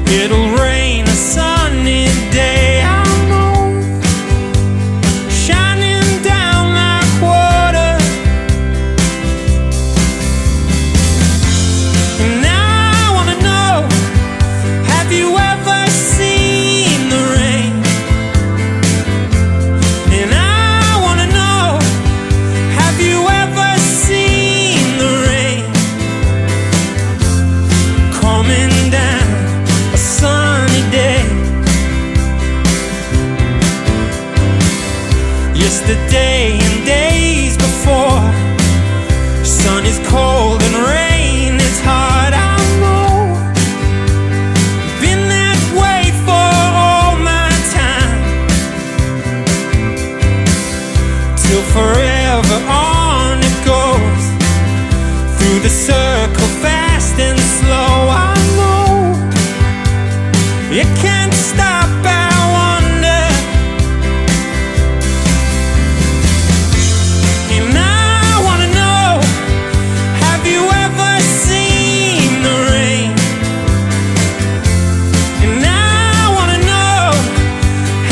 It'll rain a sunny day, I know, shining down like water. And I wanna know, have you ever seen the rain? And I wanna know, have you ever seen the rain coming down a sunny day? Yesterday and days before, sun is cold and rain is hard, I know. Been that way for all my time, till forever on it goes, through the circle fast and slow, I know. It can't stop, I wonder. And I wanna know, have you ever seen the rain? And I wanna know,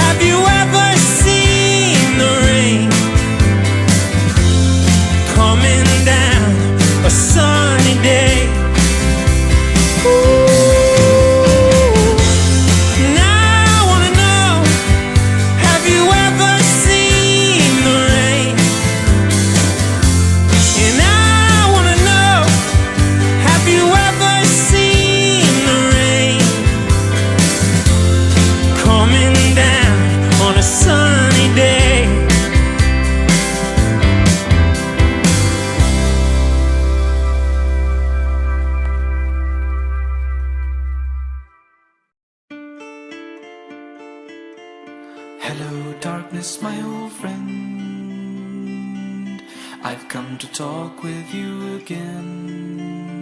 have you ever seen the rain coming down a sunny day? Ooh. And I wanna know, have you ever seen the rain? And I wanna know, have you ever seen the rain coming down on a sunny day? Hello, darkness, my old friend. I've come to talk with you again,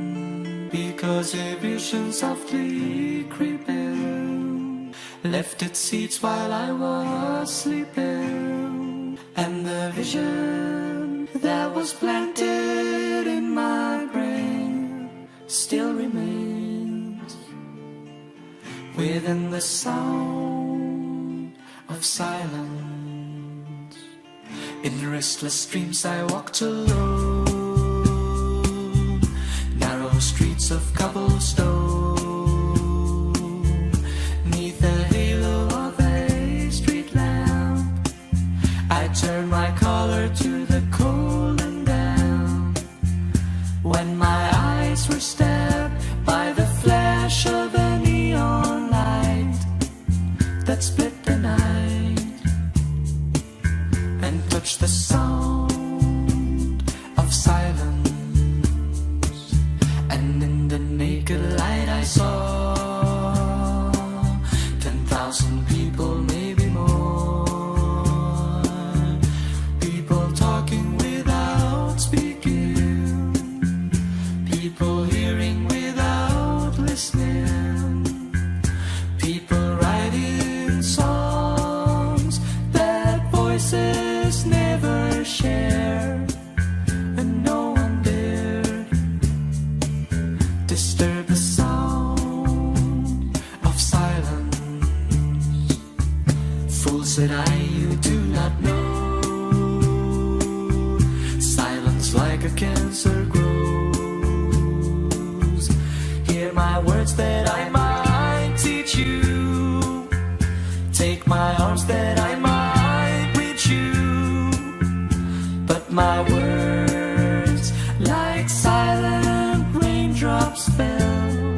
because a vision softly creeping left its seeds while I was sleeping, and the vision that was planted in my brain still remains within the sound of silence. In restless dreams I walked alone, narrow streets of cobblestone, neath the halo of a street lamp. I turned my collar to the cold and damp, when my eyes were stabbed by the flash of a neon light that split the night and touched the sound of silence. And in the naked light I saw 10,000 people, maybe more, people talking without speaking, people hearing without listening, people writing songs that voices never share, and no one dared disturb the sound of silence. Fool, said I, you do not know, silence like a cancer grows. Hear my words that I might teach you, take my arms that I might reach you, but my words like silent raindrops fell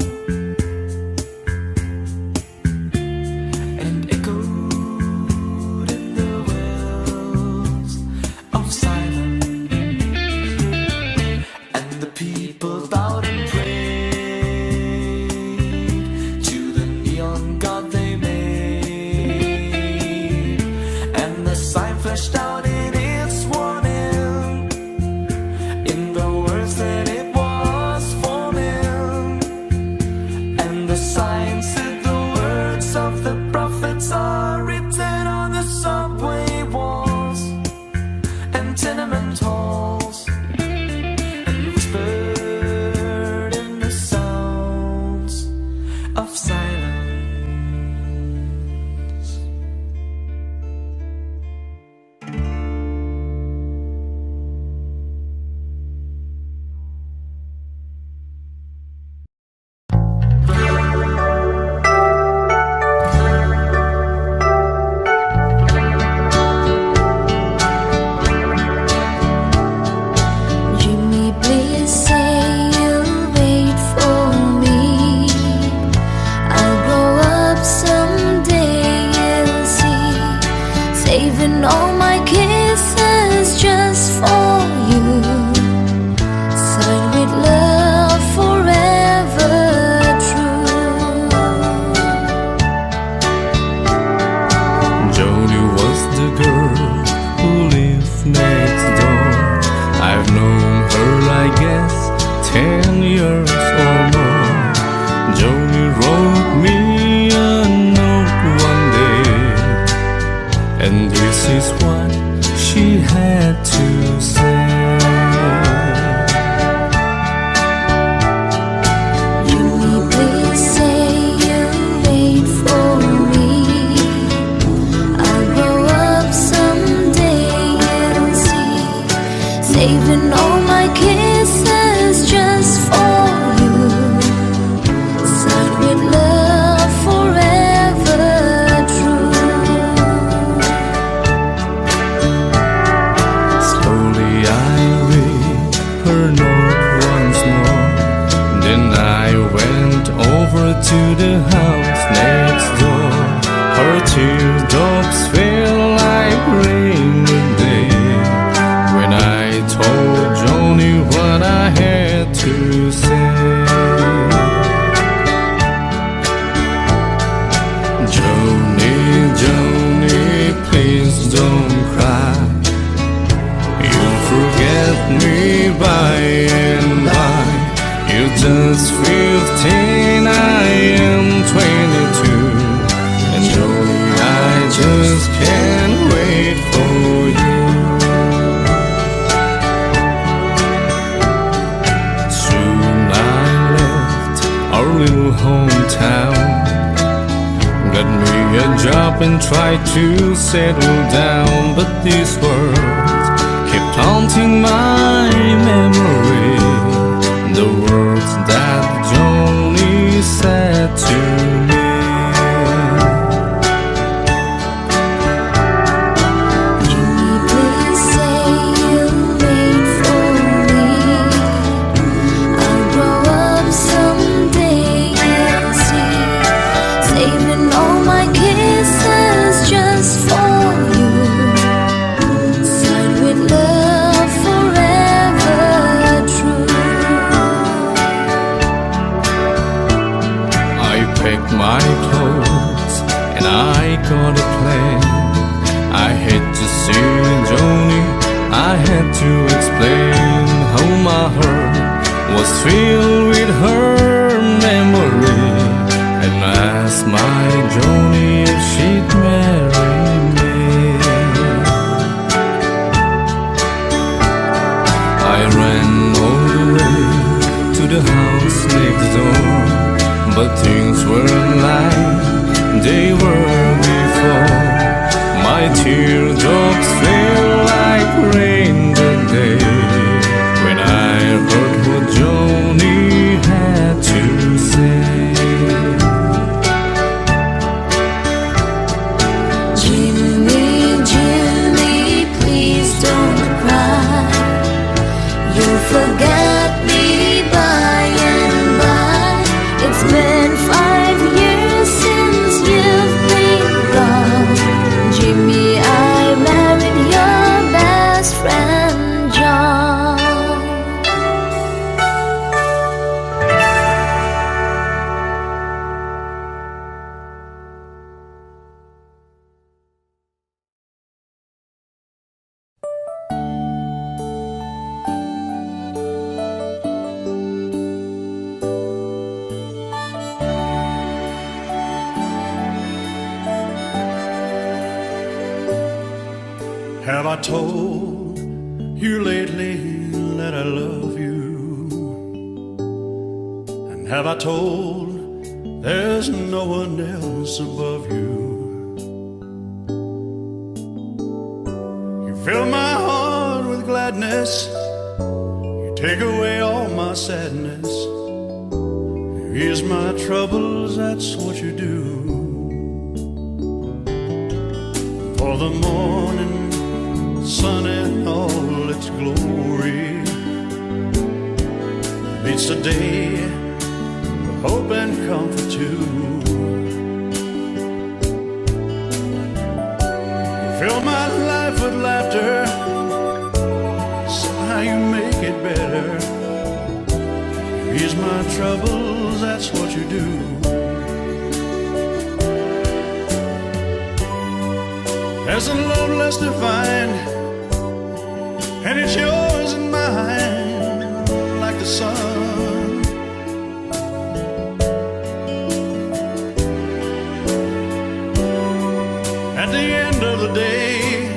and echoed in the wells of silence. And the people bowed and prayed to the neon god they made, and the sign flashed out in its warning, in the words that it was forming. And the sign said the words of the prophets are written on the subway walls, and had to say. Saving all my kisses just for you, signed with love forever true. Slowly I read her note once more. Then I went over to the house next door. Her teardrops fell like rain today when I told Joni what I had to say. Joni, Joni, please don't cry. You'll forget me by and by. You're just 15, I am 22. And Joni, I just can't wait for you. Our little hometown, got me a job and tried to settle down, but these words kept haunting my memory. The words that Joni said to me. My clothes and I got a plan. I had to see Joni, I had to explain how my heart was filled with her memory, and asked my Joni if she'd marry me. I ran all the way to the house next door, but things weren't like they were before. My teardrops fell like rain that day when I heard what Joni had to say. Jimmy, Jimmy, please don't cry. You'll forget me by and by. It's been 5 years since you've been gone. Jimmy, I married your best friend, John. Have I told you lately that I love you? And have I told there's no one else above you? You fill my heart with gladness, you take away all my sadness, you ease my troubles, that's what you do. For the morning sun in all its glory meets the day with hope and comfort too. You fill my life with laughter, somehow you make it better. You ease my troubles, that's what you do. There's a love less defined, and it's yours and mine, like the sun. At the end of the day,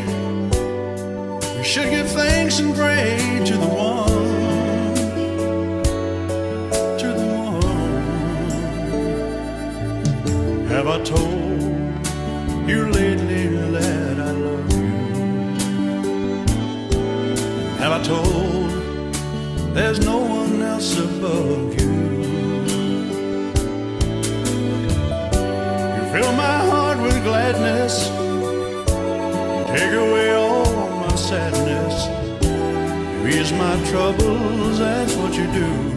We should give thanks and pray to the one, to the one. Have I told you lately that I love you? Have I told there's no one else above you? You fill my heart with gladness, take away all my sadness, you ease my troubles, that's what you do.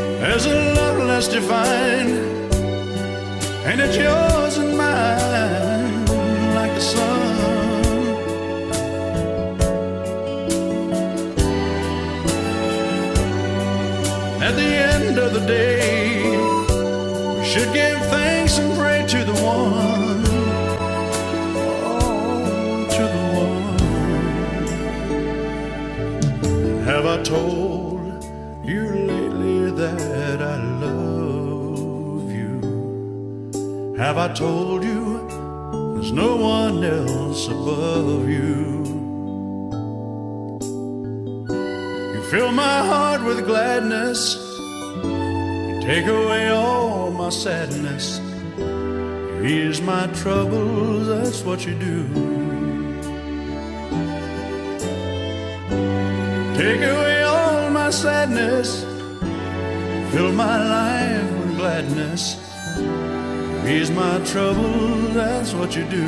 There's a love less defined, and it's yours and mine, like the sun. At the end of the day, we should give thanks and pray to the one, oh, to the one. Have I told you lately that I love you? Have I told you there's no one else above you? You fill my heart with gladness, you take away all my sadness, you ease my troubles, that's what you do. Take away all my sadness, fill my life with gladness, ease my troubles, that's what you do.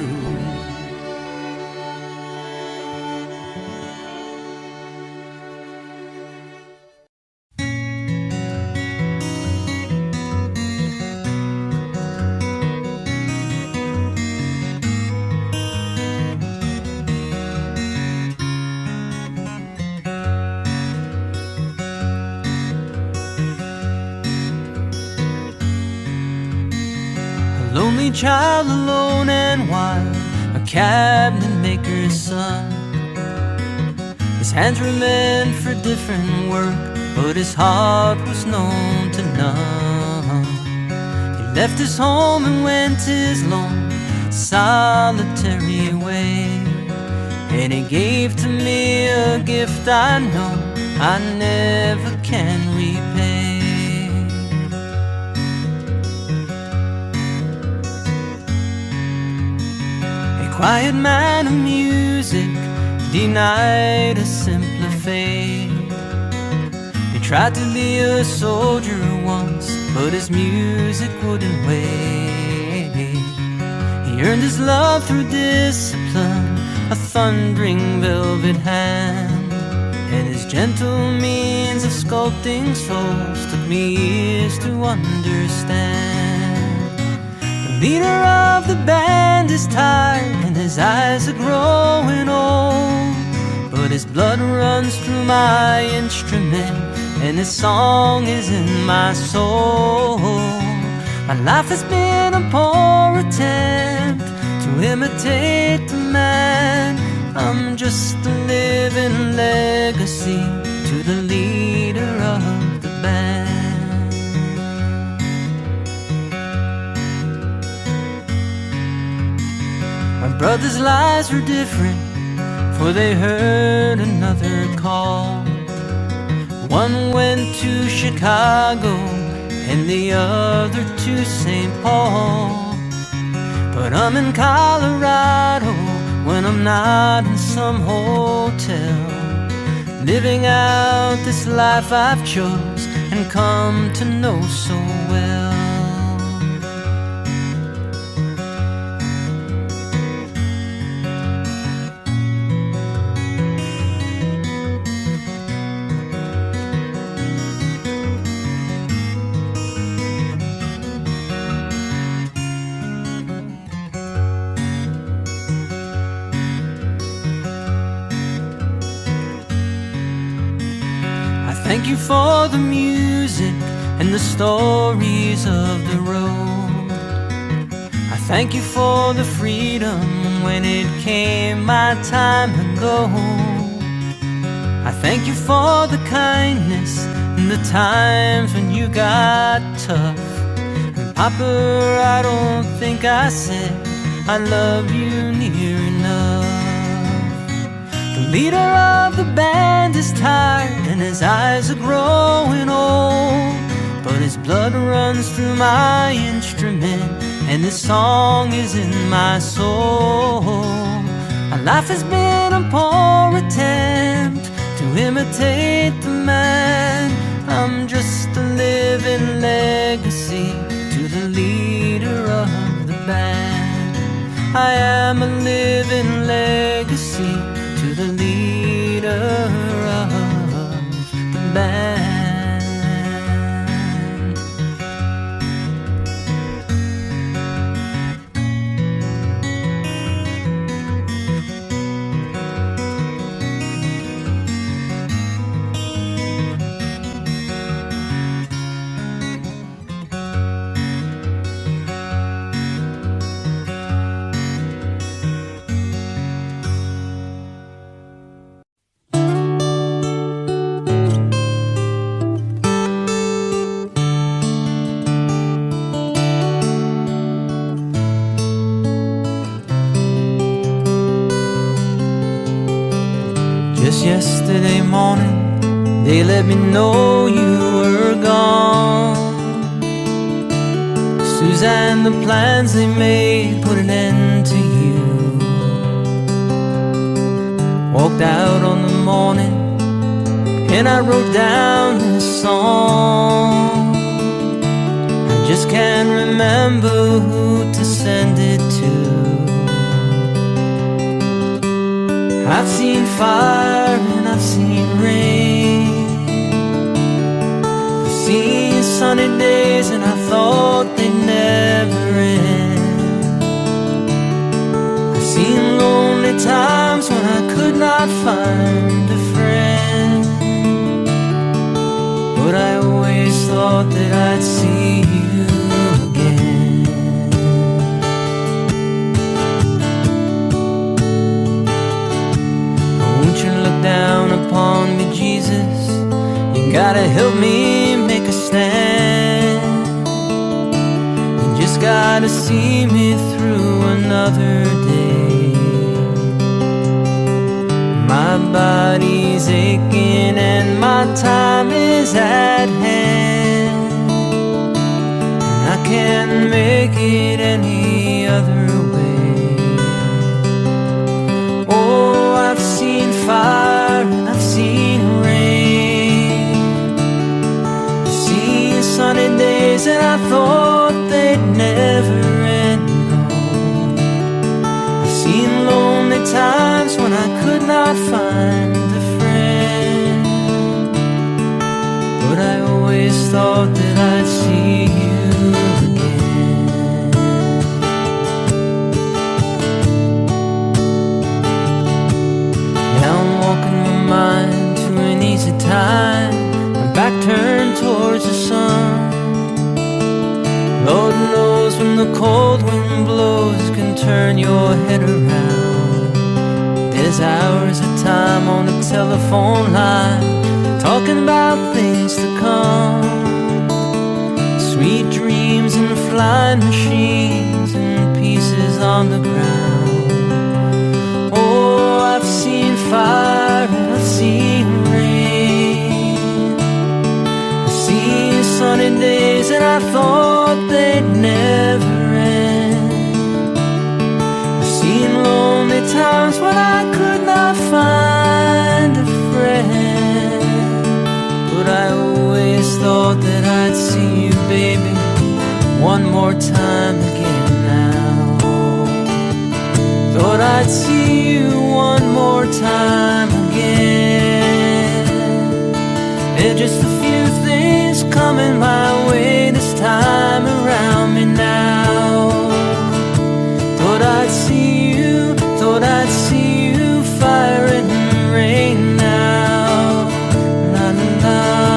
Lonely child, alone and wild, a cabinet maker's son. His hands were meant for different work, but his heart was known to none. He left his home and went his lone, solitary way, and he gave to me a gift I know I never can repay. Quiet man of music, denied a simpler fate. He tried to be a soldier once, but his music wouldn't wait. He earned his love through discipline, a thundering velvet hand, and his gentle means of sculpting souls took me years to understand. The leader of the band is tired and his eyes are growing old, but his blood runs through my instrument and his song is in my soul. My life has been a poor attempt to imitate the man. I'm just a living legacy to the leader of the band. My brother's lives were different, for they heard another call. One went to Chicago and the other to St. Paul. But I'm in Colorado when I'm not in some hotel, living out this life I've chose and come to know so well. thank you for the music and the stories of the road. I thank you for the freedom when it came my time to go. I thank you for the kindness and the times when you got tough. And Papa, I don't think I said I love you near enough. The leader of the band is tired and his eyes are growing old, but his blood runs through my instrument and this song is in my soul. My life has been a poor attempt to imitate the man. I'm just a living legacy to the leader of the band. I am a living legacy to the leader of the band. Yesterday morning, they let me know you were gone. Suzanne, the plans they made put an end to you. Walked out on the morning, and I wrote down this song. I just can't remember who to send it to. I've seen fire and I've seen rain. I've seen sunny days and I thought they'd never end. I've seen lonely times when I could not find a friend, but I always thought that I'd see you again. Down upon me, Jesus, you gotta help me make a stand. You just gotta see me through another day. My body's aching and my time is at hand, and I can't make it any other way. Oh, I've seen fire and I've seen rain. I've seen sunny days and I thought they'd never end. I've seen lonely times when I could not find a friend, but I always thought that I'd see you again. Now I'm walking my mind to an easy time, my back turned towards the sun. Lord knows when the cold wind blows can turn your head around. There's hours of time on the telephone line, talking about things to come. Sweet dreams and flying machines and pieces on the ground. Oh, I've seen fire and I've seen rain. I've seen sunny days and I thought they'd never end. I've seen lonely times when I could not find a friend, but I always thought that I'd see you, baby, one more time again now. Thought I'd see you one more time again. There's just a few things coming my way this time around me now. Thought I'd see you, thought I'd see you, fire and rain now. La la la.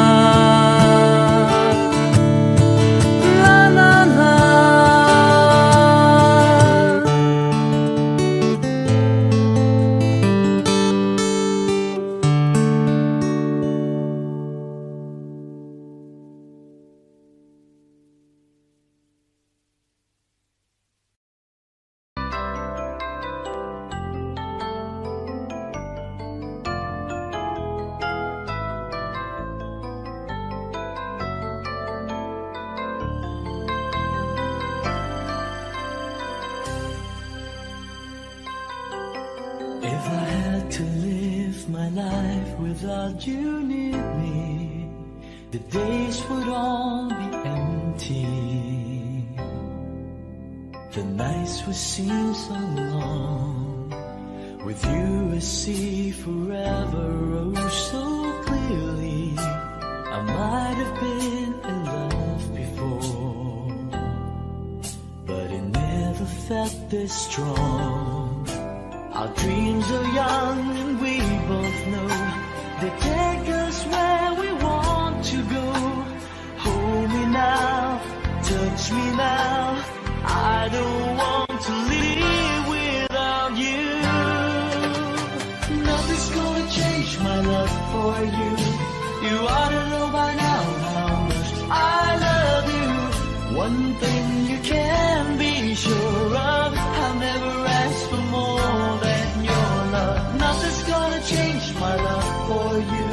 If I had to live my life without you near me, the days would all be empty. The nights would seem so long. With you I see forever, oh so clearly. I might have been in love before, but it never felt this strong. Our dreams are young and we both know they take us where we want to go. Hold me now, touch me now, I don't want to live without you. Nothing's gonna change my love for you. You ought to know by now how much I love you. One thing you can be sure of, I'll never ask for more than your love. Nothing's gonna change my love for you.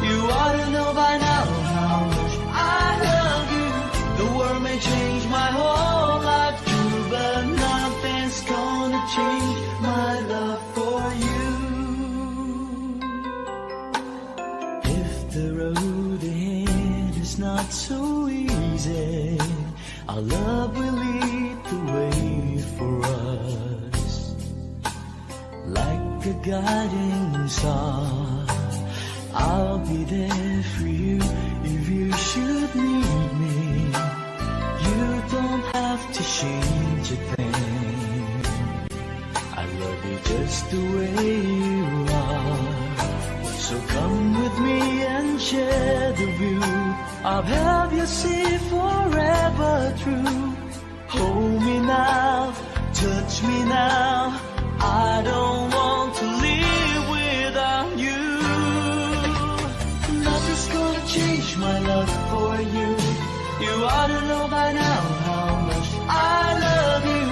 You ought to know by now how much I love you. The world may change my whole life too, but nothing's gonna change my love for you. If the road ahead is not so easy, our love will lead the way for us. Like a guiding star, I'll be there for you if you should need me. You don't have to change a thing. I love you just the way you are. So come with me and share the view. I'll help you see forever through. Hold me now, touch me now, I don't want to live without you. Nothing's gonna change my love for you. You ought to know by now how much I love you.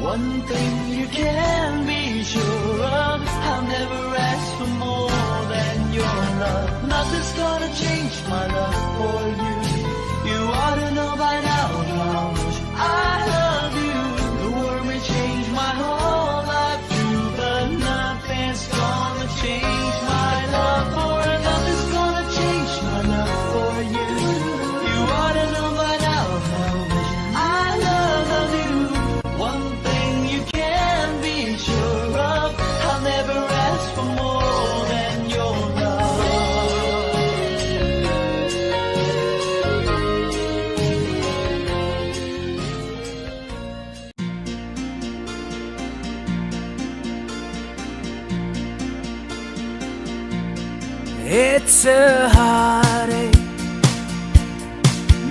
One thing you can be sure of, I'll never ask for more than your love. Nothing's gonna change my love for you. You ought to know by now how much I love you. The world may change my whole life too, but nothing's gonna change my love for you. Nothing's gonna change my love for you. You ought to know by now how much I love you. One thing you can be sure of, I'll never ask for more than your love. It's a heartache,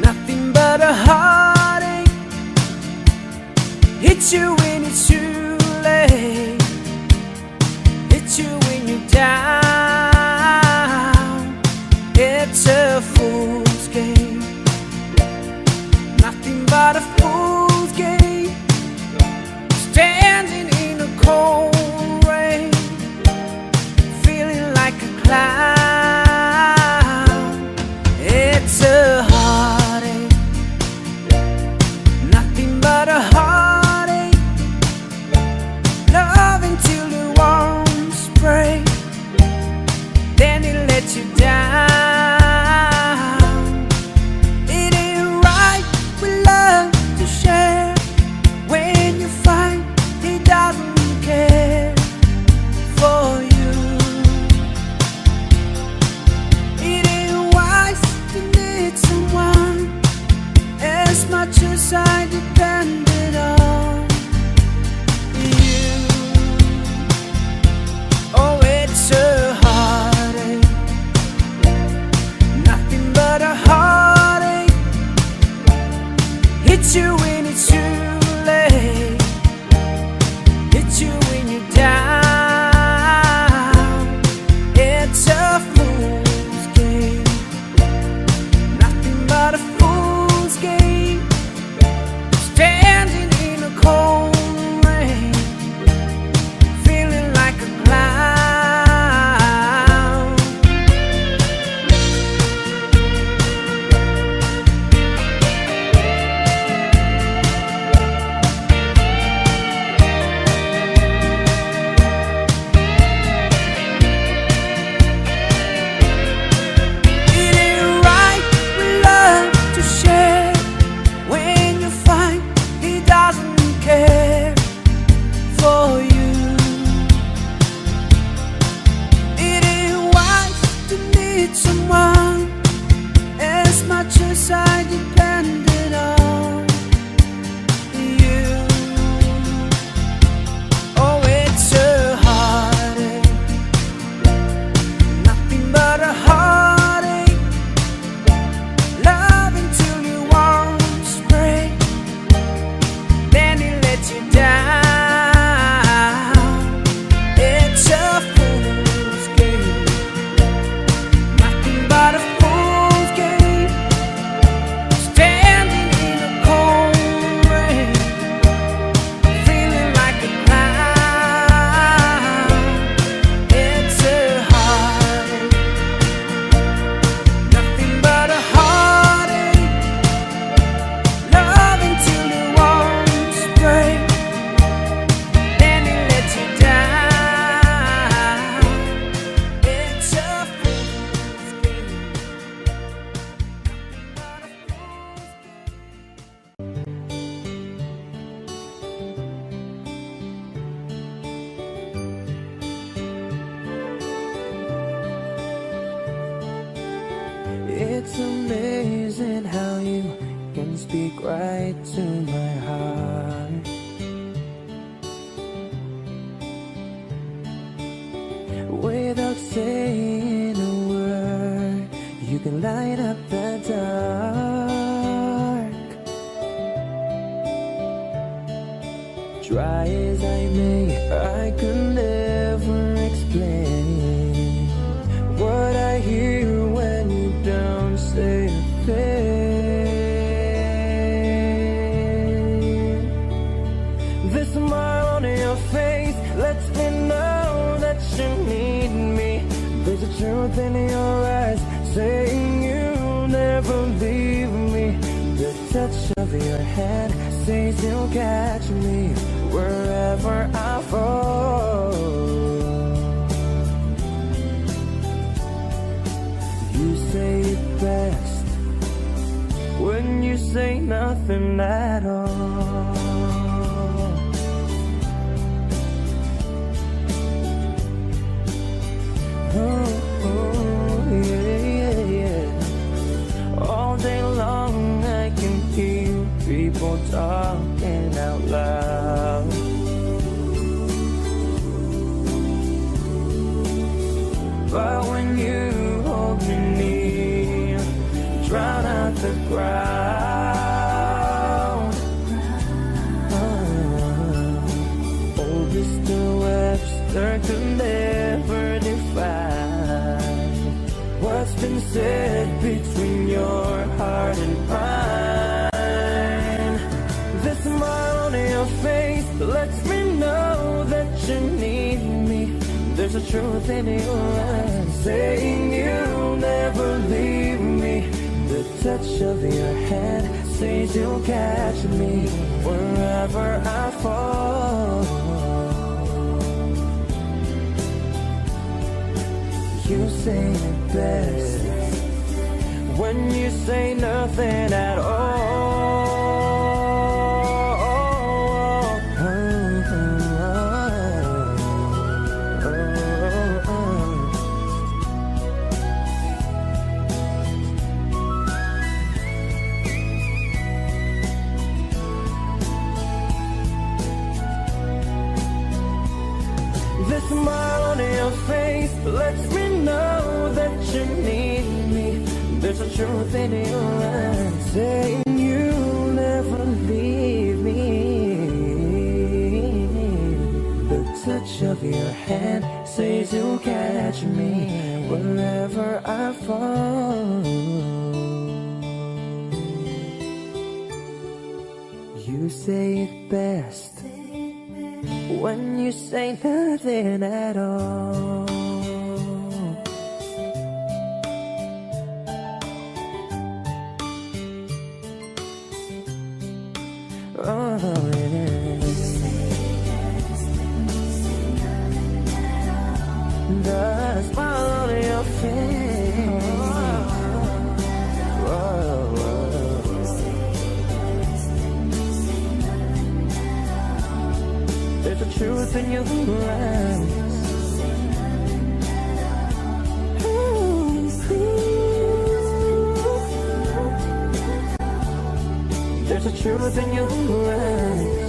nothing but a heartache. Hits you when it's too late, hits you when you're down. It's a fool's game, nothing but a fool's game. Standing in the cold rain, feeling like a clown. It's a heartache, nothing but a heartache. Love until the warms break, then it lets you down. It ain't right with love It's amazing how you can speak right to my heart. Without saying a word, you can light up the dark. Try as I may, I could never explain what I hear when you don't say a thing. The smile on your face lets me know that you need me. There's a truth in your eyes saying you'll never leave me. The touch of your hand says you'll catch me wherever I fall. You say it best when you say nothing at all. Oh, yeah, yeah. All day long I can hear people talking out loud. But when you hold me near, drown out the crowd. Oh, Mr. Webster could never define what's been said between your heart and mine. The smile on your face lets me know that you need me. There's a truth in your eyes saying you'll never leave me. The touch of your hand says you'll catch me wherever I fall. You say it best when you say nothing at all. The smile on your face lets me know that you need me. There's a truth in your eyes saying you'll never leave me. The touch of your hand says you'll catch me wherever I fall. You say it best when you say nothing at all. Oh, yeah. The smile on your face. There's a truth in your eyes. There's a truth in your eyes.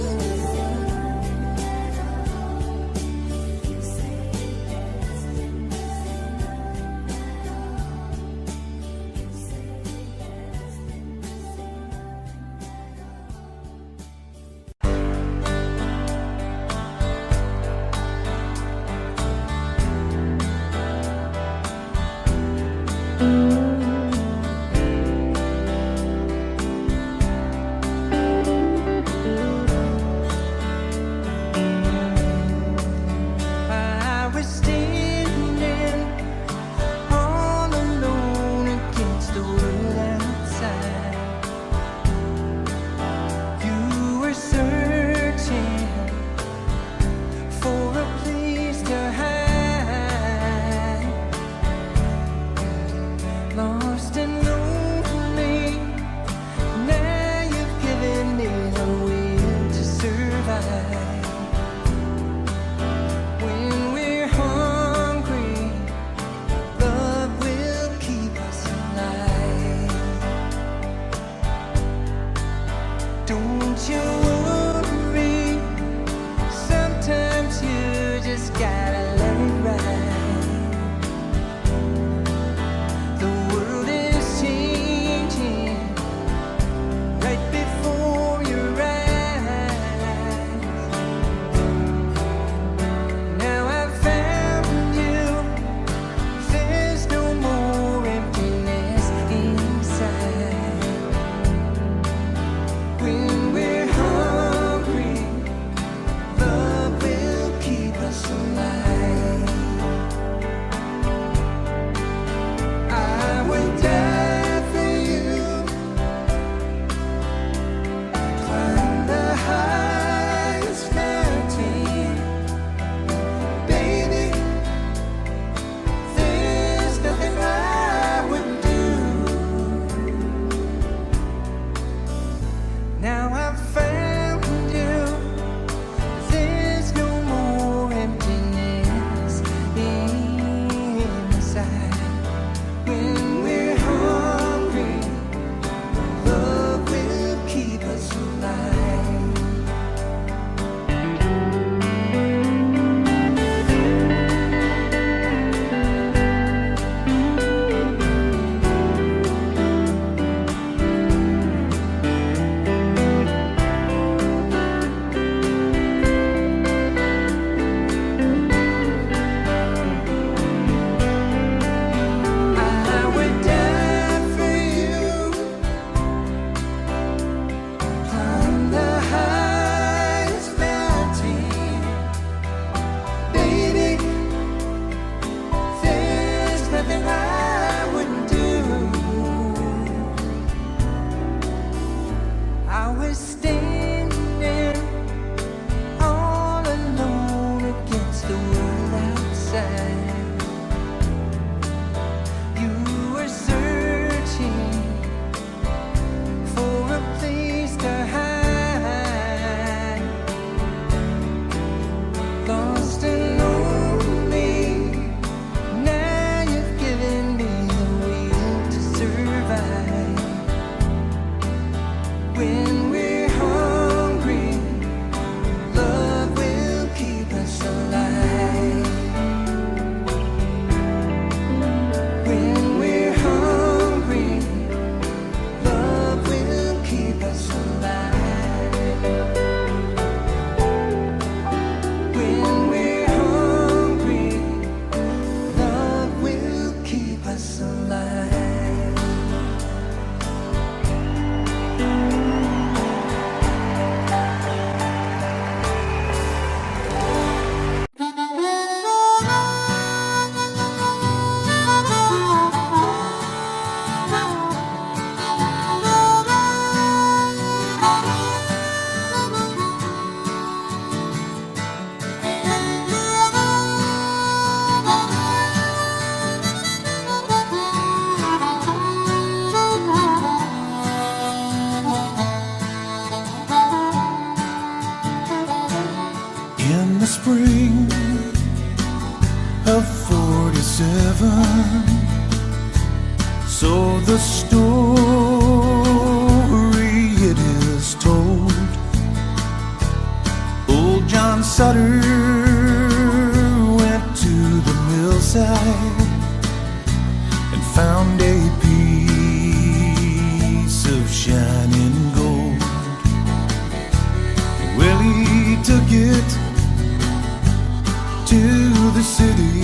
of 47. So the story it is told. Old John Sutter went to the millside and found a piece of shining gold. Well, he took it to the city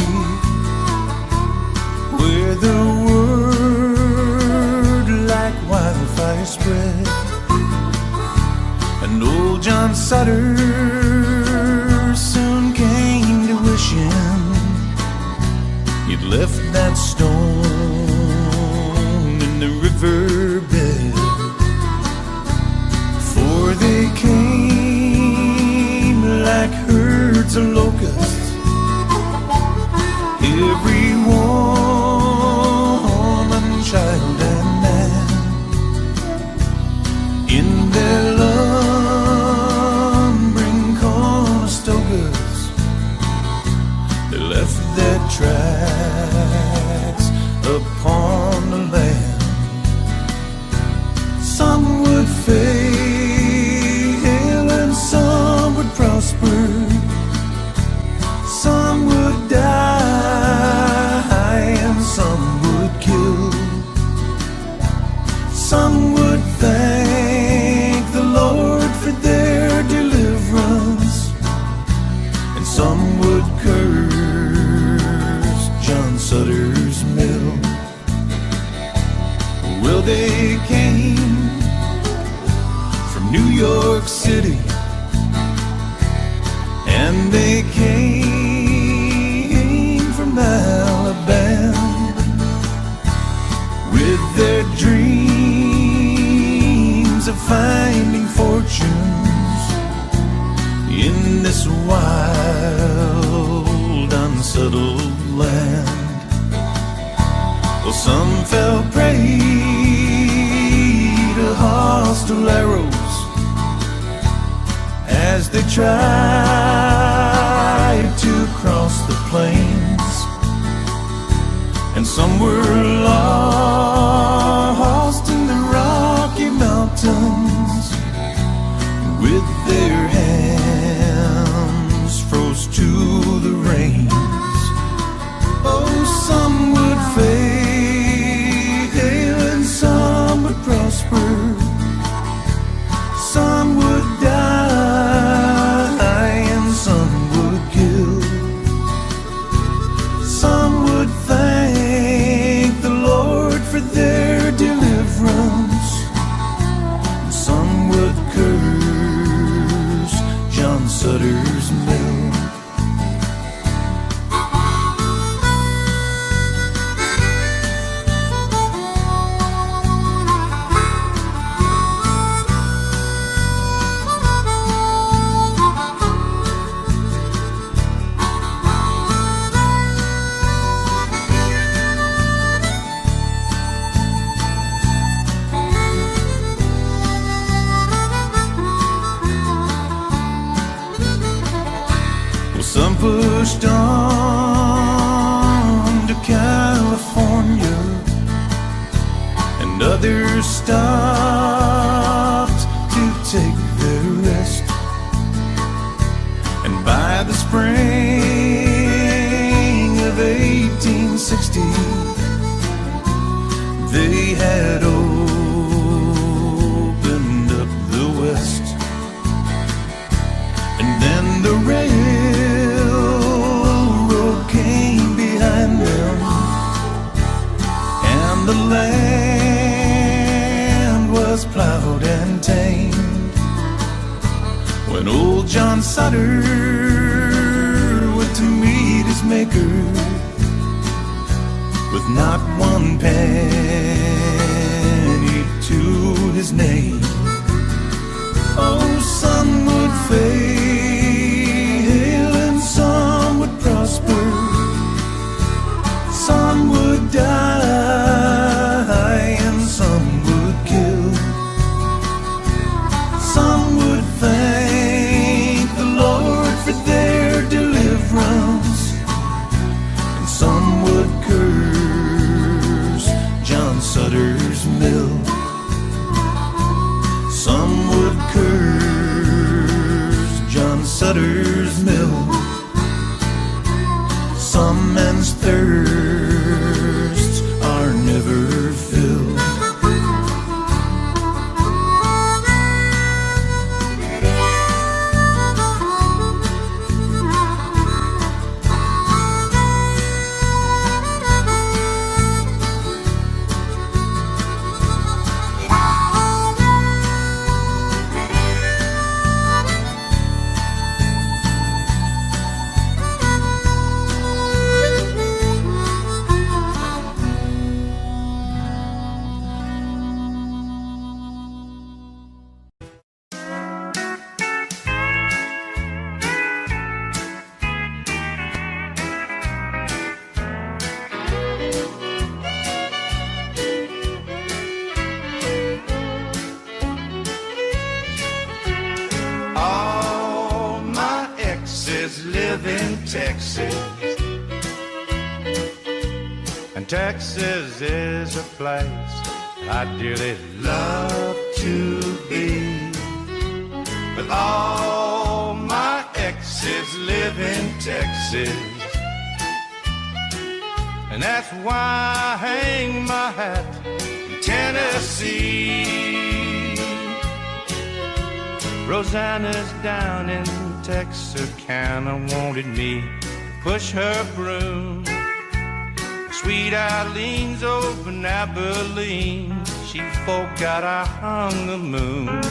where the word like wildfire spread. And old John Sutter soon came to wishing he'd left that stone in the riverbed. For they came like herds of locusts, every woman, child, and man. In their lumbering Conestogas, they left their tracks upon the land. Some would fail and some would prosper. Some would die and some would kill. Some would thank the Lord for their deliverance, and some would curse John Sutter's mill. Well, they came from New York City, and they came from Alabama with their dreams of finding fortunes in this wild, unsettled land. Well, some fell prey to hostile arrows as they tried to cross the plains, and some were lost in the Rocky Mountains with their hands froze to the rains. Oh, some would fail and some would prosper. Some would die and some would kill. Some would thank the Lord for their deliverance, and some would curse John Sutter's mill. Some pushed on to California, and others stopped to take their rest. And by the spring of 1860, they had opened up the West. And then the railroad came behind them, and the land was plowed and tamed. When old John Sutter went to meet his maker with not one penny to his name. Oh, some would fail and some would prosper. Some would die and some would kill. Some would thank the Lord for their deliverance, Sutter's Mill. Some would curse John Sutter's Mill. Some men's thirsts are never filled. All my exes live in Texas, and Texas is a place I dearly love to be. But all my exes live in Texas, and that's why I hang my hat in Tennessee. Rosanna's down in Texarkana wanted me to push her broom. Sweet Eileen's over in Abilene, she forgot I hung the moon.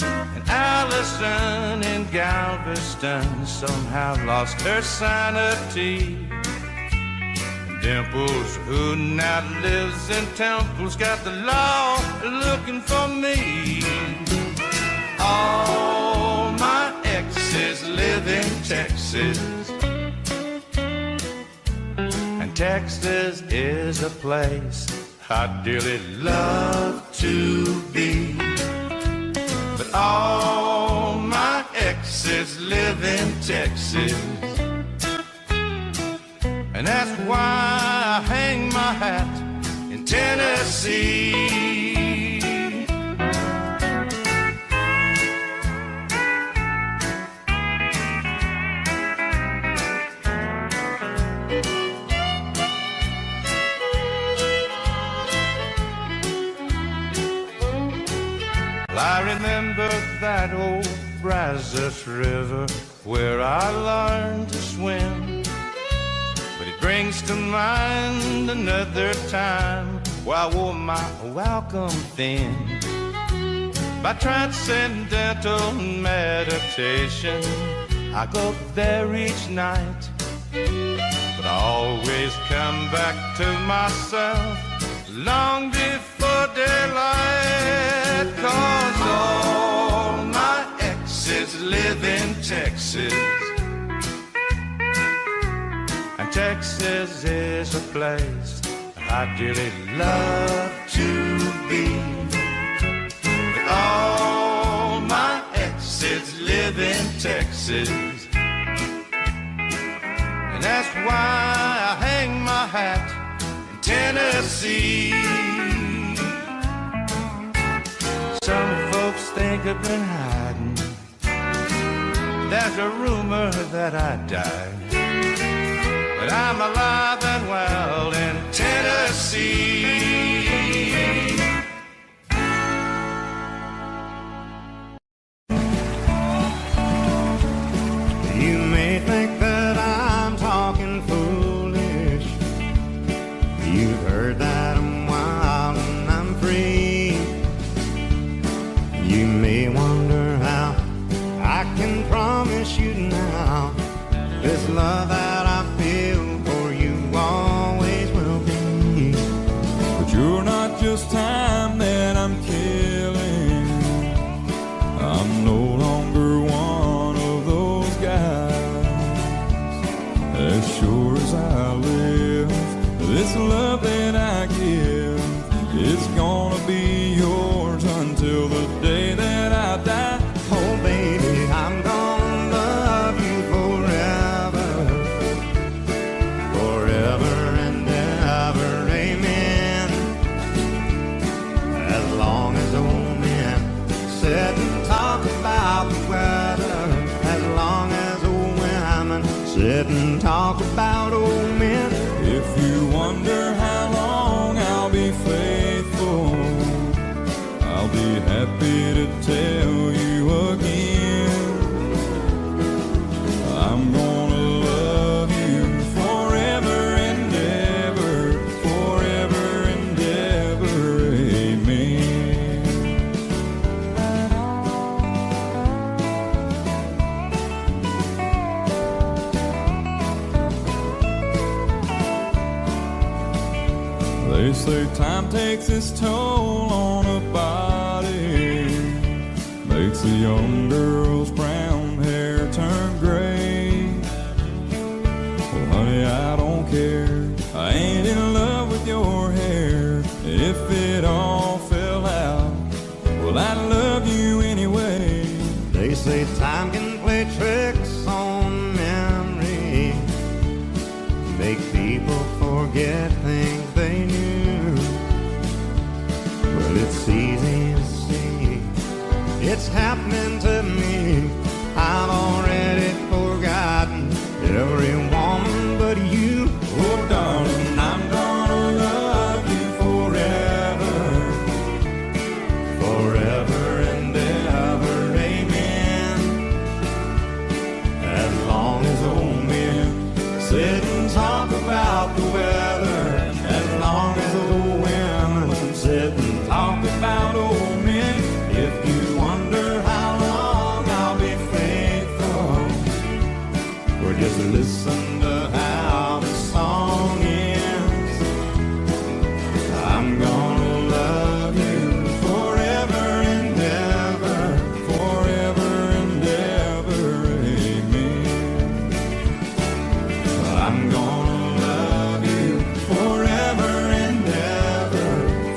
And Allison in Galveston somehow lost her sanity. And Dimples, who now lives in Temple's got the law looking for me. All my exes live in Texas, and Texas is a place I dearly love to be. But all my exes live in Texas, and that's why I hang my hat in Tennessee. I remember that old Brazos River where I learned to swim, but it brings to mind another time where I wore my welcome thin. By transcendental meditation, I go there each night, but I always come back to myself long before daylight. 'Cause all my exes live in Texas, and Texas is a place I dearly love to be. But all my exes live in Texas, and that's why I hang my hat in Tennessee. Some folks think I've been hiding. There's a rumor that I died, but I'm alive and well in Tennessee. You may think that I'm talking foolish. You've heard that I'm wild and I'm free. You may wonder how I can promise you now this love that I feel for you always will be. But you're not just time that I'm killing. I'm no longer one of those guys. As sure as I live, this love that I give is gonna be yours until the day that I die. Oh baby, I'm gonna love you forever, forever and ever, amen. They say time takes its toll on a body, makes a young girl's brown hair turn gray. Well, honey, I don't care. I ain't in love with your hair. If it all fell out, well, I'd love you anyway. They say time can play tricks on memory, make people forget things they knew. Well, it's easy to see, it's happening to me. I've already forgotten every woman but you. Oh, darling, I'm gonna love you forever, Forever and ever, amen. As long as old men sit and talk about the weather, as long as old women sit and talk about old men. If you wonder how long I'll be faithful, or just listen to how the song ends, I'm gonna love you forever and ever, forever and ever, amen. I'm gonna love you forever and ever,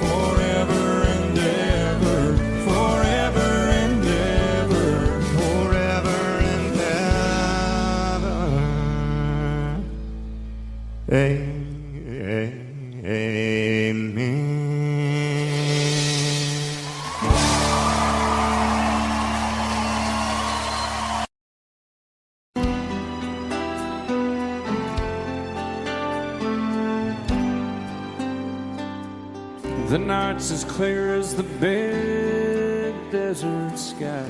Forever and ever, forever and ever. forever and ever. Amen. The night's as clear as the big desert sky,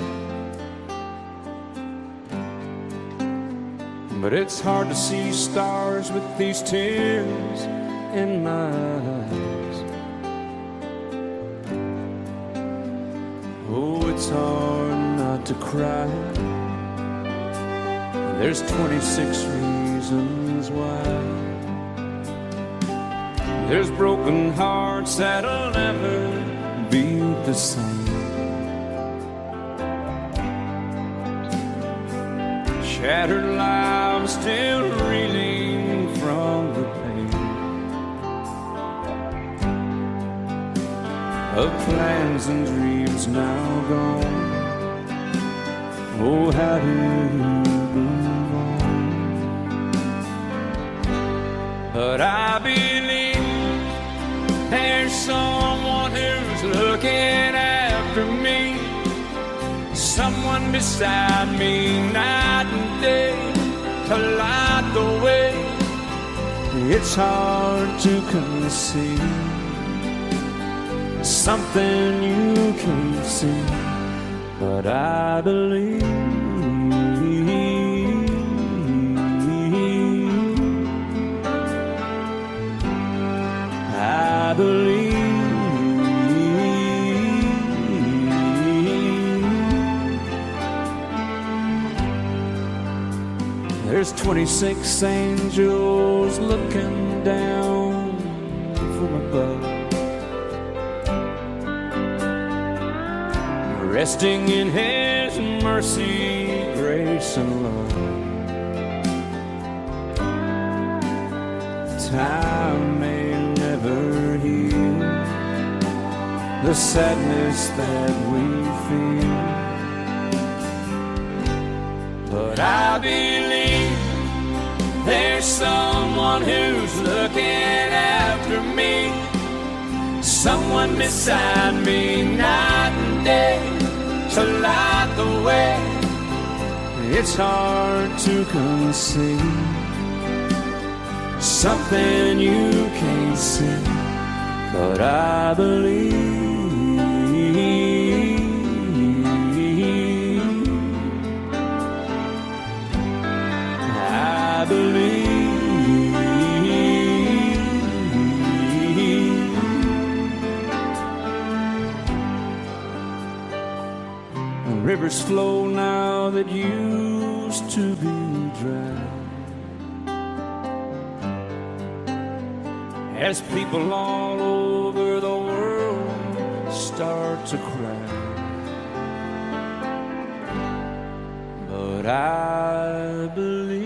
but it's hard to see stars with these tears in my eyes. Oh, it's hard not to cry. There's 26 reasons why. There's broken hearts that'll never be the same. Shattered lives still reeling from the pain of plans and dreams now gone. Oh, how do you move on? But I believe there's someone who's looking after me, someone beside me night and day to light the way. It's hard to conceive something you can't see, but I believe. I believe. There's 26 angels looking down from above, resting in His mercy, grace, and love. Time may never heal the sadness that we feel, but I believe there's someone who's looking after me, someone beside me night and day to light the way. It's hard to conceive something you can't see, but I believe. I believe. Rivers flow now that used to be dry, as people all over the world start to cry. But I believe.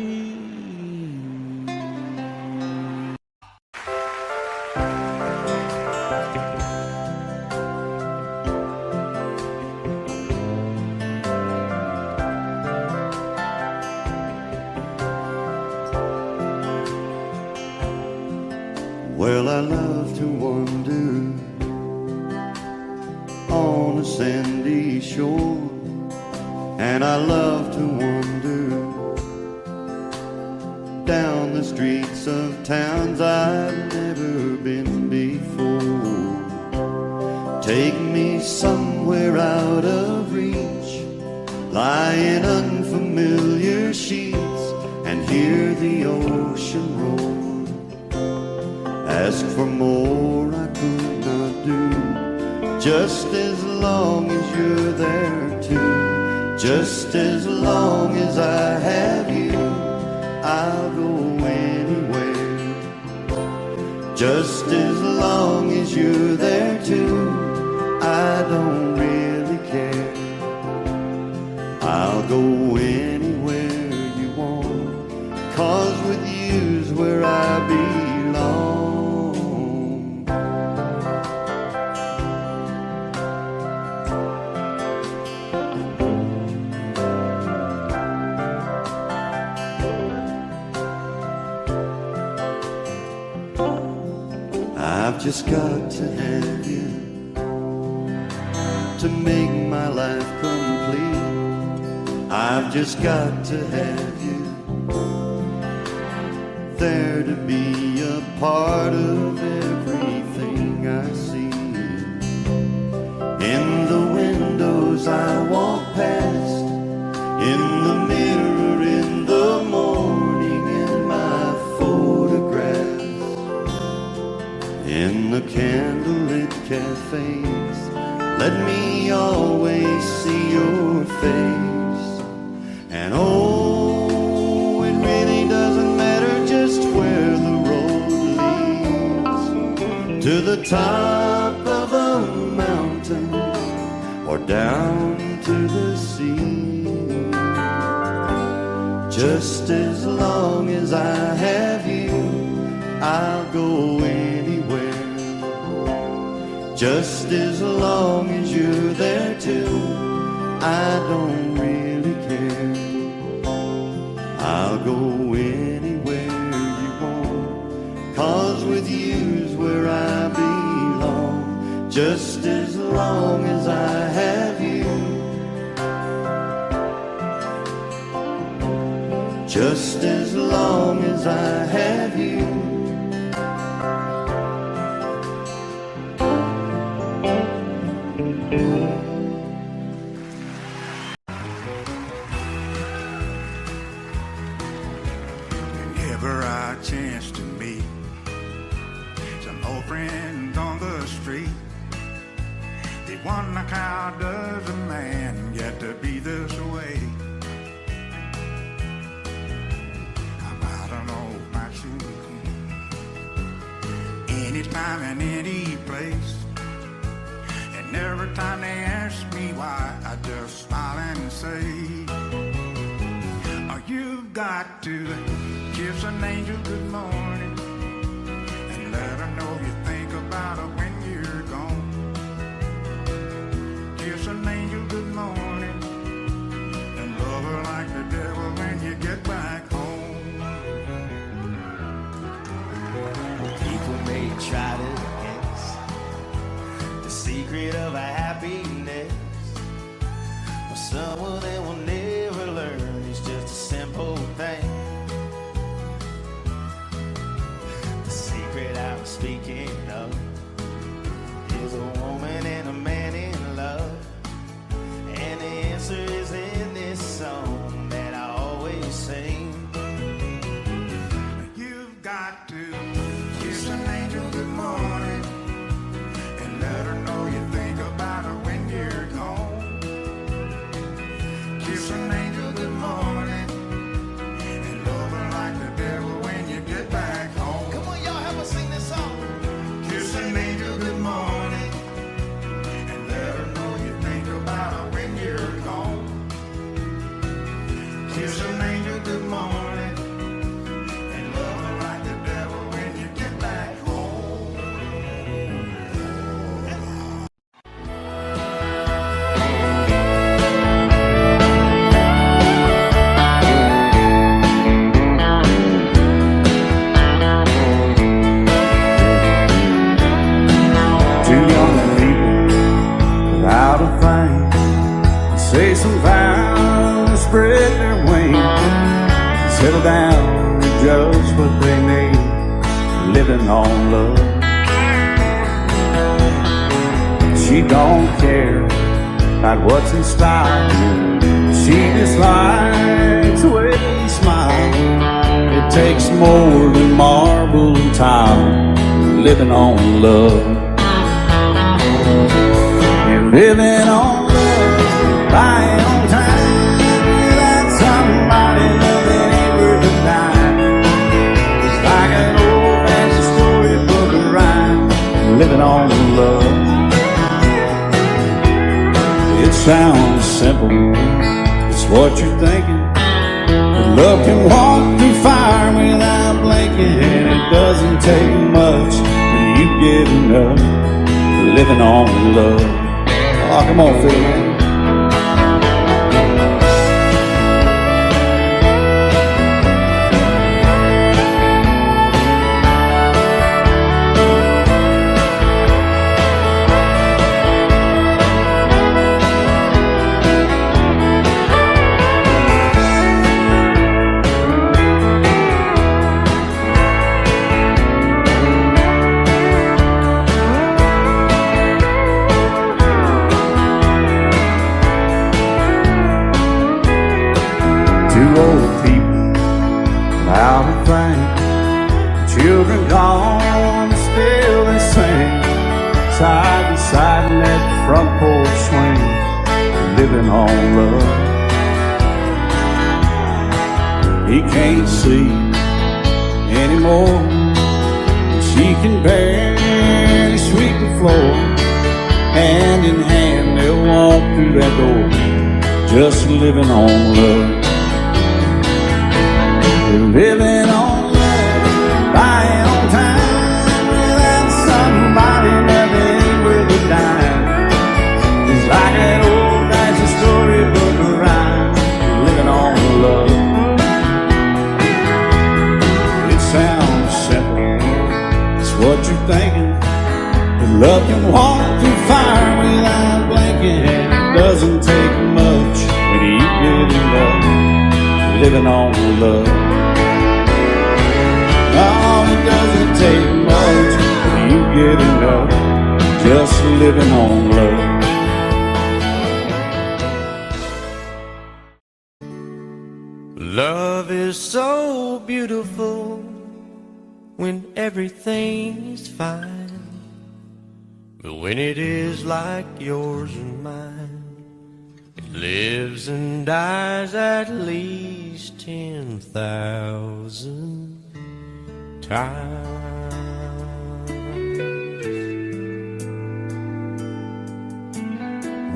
Well, I love to wander on a sandy shore, and I love to wander down the streets of towns I've never been before. Take me somewhere out of reach, lie in unfamiliar sheets, and hear the ocean roar. Ask for more I could not do, just as long as you're there too. Just as long as I have you, I'll go anywhere. Just as long as you're there too, I don't really care. I'll go anywhere you want, 'cause with you's where I belong. I've just got to have you to make my life complete. I've just got to have you there to be a part of everything I see. In the windows I walk past, in the mirror in the morning, in my photographs, in the candlelit cafes. Let me always see your face. And oh, it really doesn't matter just where the road leads, to the top of a mountain or down to the sea. Just as long as I have you, I'll go anywhere. Just as long as you're there too, I don't really care. I'll go anywhere you want, 'cause with you's where I belong. Just as long as I have you, just as long as I have you. Whenever I chance to meet some old friends on the street, they wonder how does a man get to be this way? I'm out on old my shoes, anytime and any place, and every time they ask me why, I just smile and say, oh, you've got to kiss an angel good morning and let her know you think about her when you're gone. Kiss an angel good morning and love her like the devil when you get back home. People may try to guess the secret of a happiness, but someone they will never learn is just a simple thing. The secret I'm speaking of is a woman and a man in love, and the answer is in this song that I always sing. You've got to kiss an angel good morning and let her know you think about her when you're gone. living on love. She don't care about what's in style. She just likes the way you smile. It takes more than marble and tile, living on love. You're living on love, buying on time. Without somebody loving ain't worth a dime. It's like an old-fashioned storybook of rhyme, living on love. It sounds simple, it's what you're thinking. But love can walk through fire without blinking. It doesn't take much when you get enough, living on love. Oh, come on, Phil. Old people out of thing, children gone, still they sing, side by side in that front porch swing, living on love. He can't see anymore, she can barely sweep the floor. Hand in hand they'll walk through that door, just living on love. Living on love, buying on time. Without somebody loving ain't worth a dime. It's like an old-fashioned storybook of rhyme, living on love. It sounds simple, it's what you're thinking. But love can walk through fire without blinking. It doesn't take much when you get in love, living on love. Oh, it doesn't take much when you get enough, just living on love. Love is so beautiful when everything's fine, but when it is like yours and mine, it lives and dies at least 10,000 times.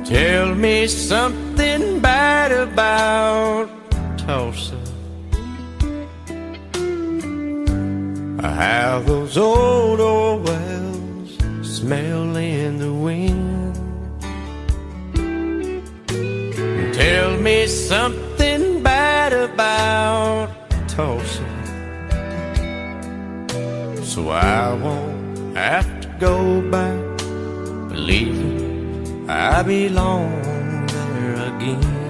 Tell me something bad about Tulsa, how those old wells smell in the wind. Tell me something bad about Tulsa, so I won't have to go back believing I belong there again.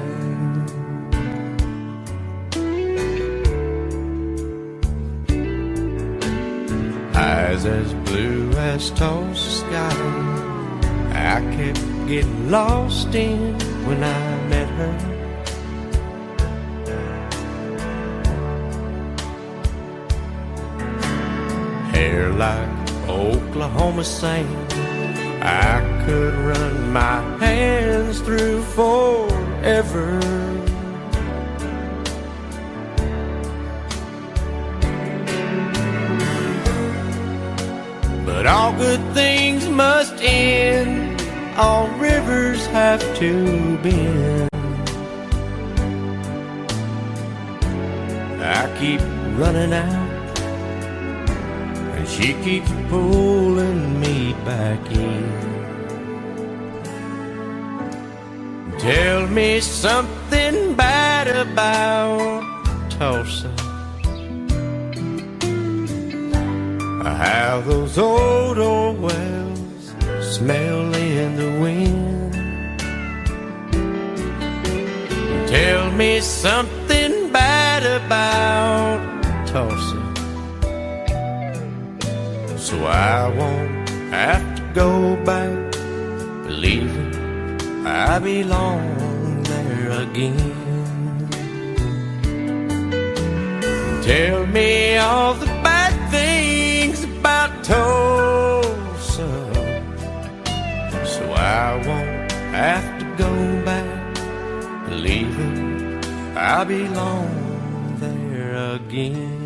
Eyes as blue as Tulsa sky, I kept getting lost in when I met her. Hair like Oklahoma sand, I could run my hands through forever. But all good things must end, all rivers have to bend. I keep running out, and she keeps pulling me back in. Tell me something bad about Tulsa, how those old wells smell in the wind. Tell me something bad about Tulsa, so I won't have to go back, believing I belong there again. Tell me all the bad things about Tulsa, so I won't have to go back, believing I belong there again.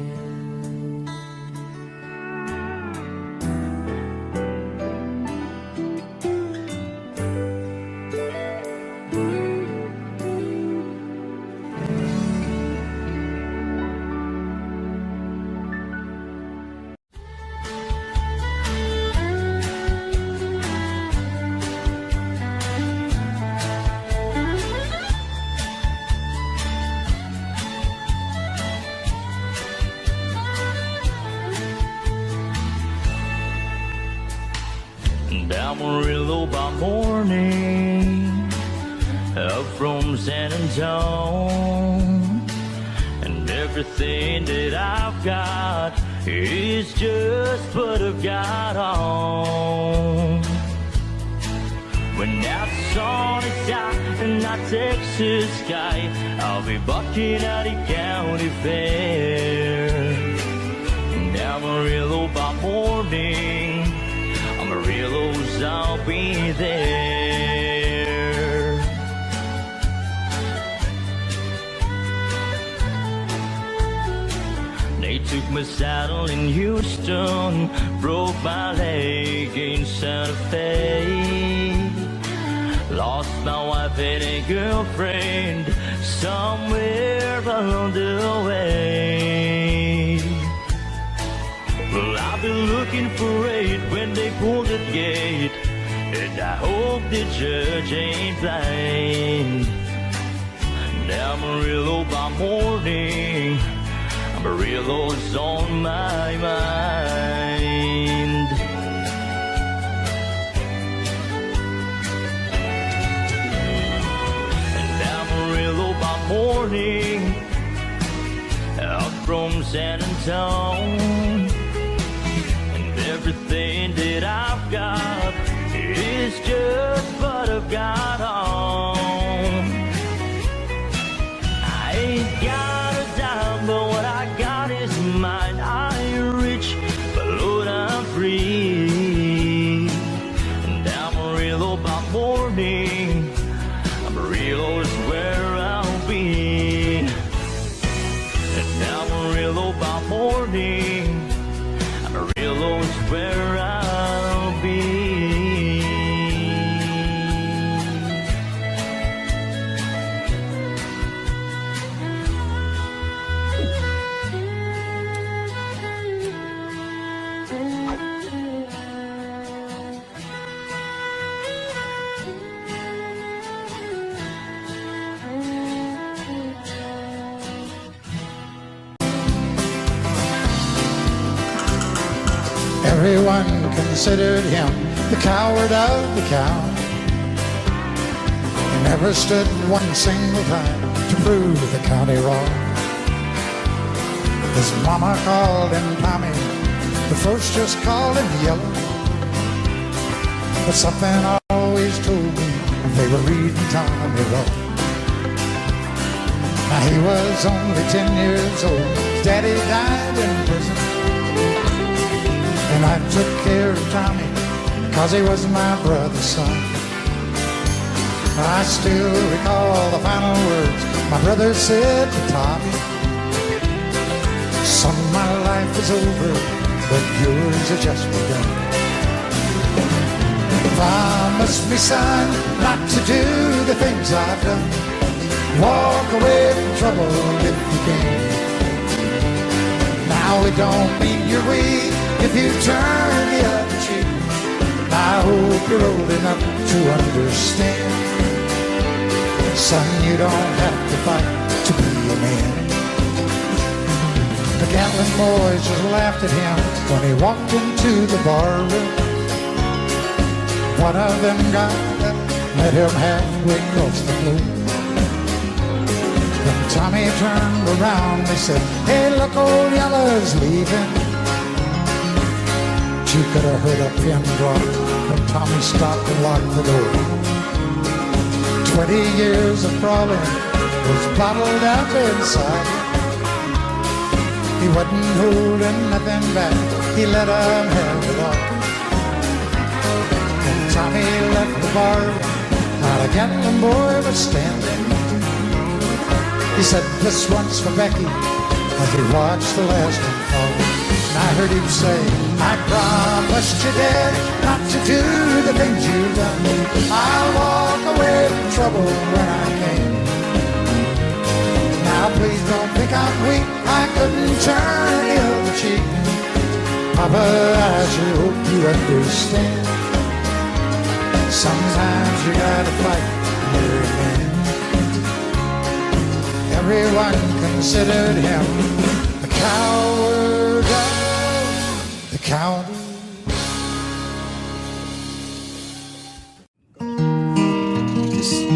Amarillo by morning, up from San Antonio, and everything that I've got is just what I've got on. When that sun is out in that Texas sky, I'll be bucking at the county fair. And Amarillo by morning, Amarillo's, I'll be there. They took my saddle in Houston, broke my leg in Santa Fe, lost my wife and a girlfriend somewhere along the way. Well, I'll be looking for it when they pull the gate, and I hope the judge ain't blind. And Amarillo by morning, Amarillo's on my mind. And Amarillo by morning, up from San Antonio, everything that I've got is just what I've got on. I ain't got a dime, but what I got is mine. I ain't rich, but Lord, I'm free. And Amarillo by morning, Amarillo's where I'll be. And Amarillo by morning, Amarillo's where I'll be. Everyone considered him the coward of the cow. He never stood one single time to prove the county wrong. His mama called him Tommy, the folks just called him Yellow. But something always told me they were reading Tommy wrong. Now he was only 10 years old, Daddy died in prison, and I took care of Tommy, 'cause he was my brother's son. I still recall the final words my brother said to Tommy: "Son, my life is over, but yours has just begun. Promise me, son, not to do the things I've done. Walk away from trouble if you can. Now it don't mean you're weak if you turn the other cheek. I hope you're old enough to understand. Son, you don't have to fight to be a man." The Gatlin boys just laughed at him when he walked into the bar room. One of them got up, met him halfway across the floor. When Tommy turned around, they said, "Hey, look, old Yellow's leaving. you could have heard a pin drop when Tommy stopped and locked the door. 20 years of crawling was bottled up inside. He wasn't holding nothing back, he let him have it all. When Tommy left the bar, not a gambling boy was standing. He said, this one's for Becky, as he watched the last one fall. And I heard him say, I promised you, Dad, not to do the things you've done. I'll walk away from trouble when I can. Now please don't think I'm weak, I couldn't turn the other cheek. Papa, I sure hope you understand. Sometimes you gotta fight your man. Everyone considered him the coward of the county.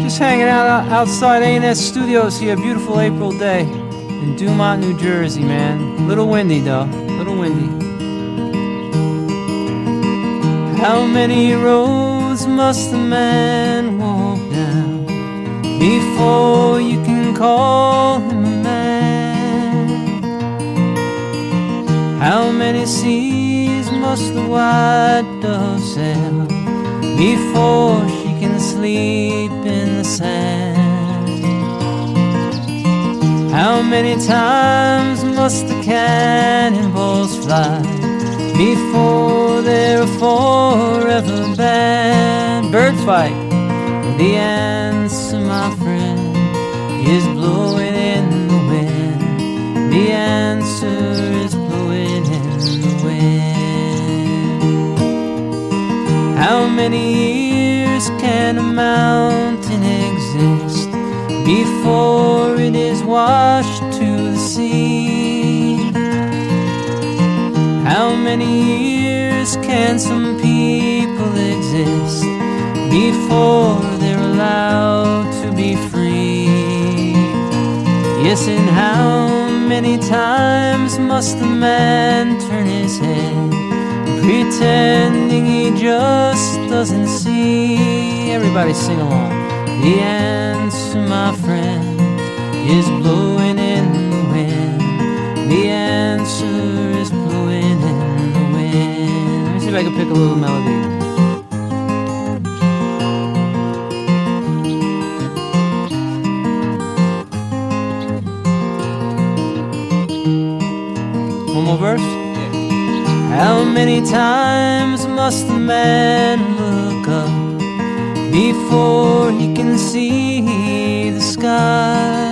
Just hanging out outside A&S Studios here, beautiful April day in Dumont, New Jersey, man. Little windy though, little windy. How many roads must a man walk down before you can call him a man? How many seas must the white dove sail before she can sleep in the sand? How many times must the cannonballs fly before they're forever banned? Bird fight, the answer, my friend, is blowing in the wind. The answer is blowing in the wind. How many years can a mountain exist before it is washed to the sea? How many years can some people exist before they're allowed to be free? Yes, and how many times must a man turn his head, pretending he just doesn't see? Everybody sing along. The answer, my friend, is blowing in the wind. The answer is blowing in the wind. Let me see if I can pick a little melody. One more verse? Yeah. How many times must a man look up before he can see the sky?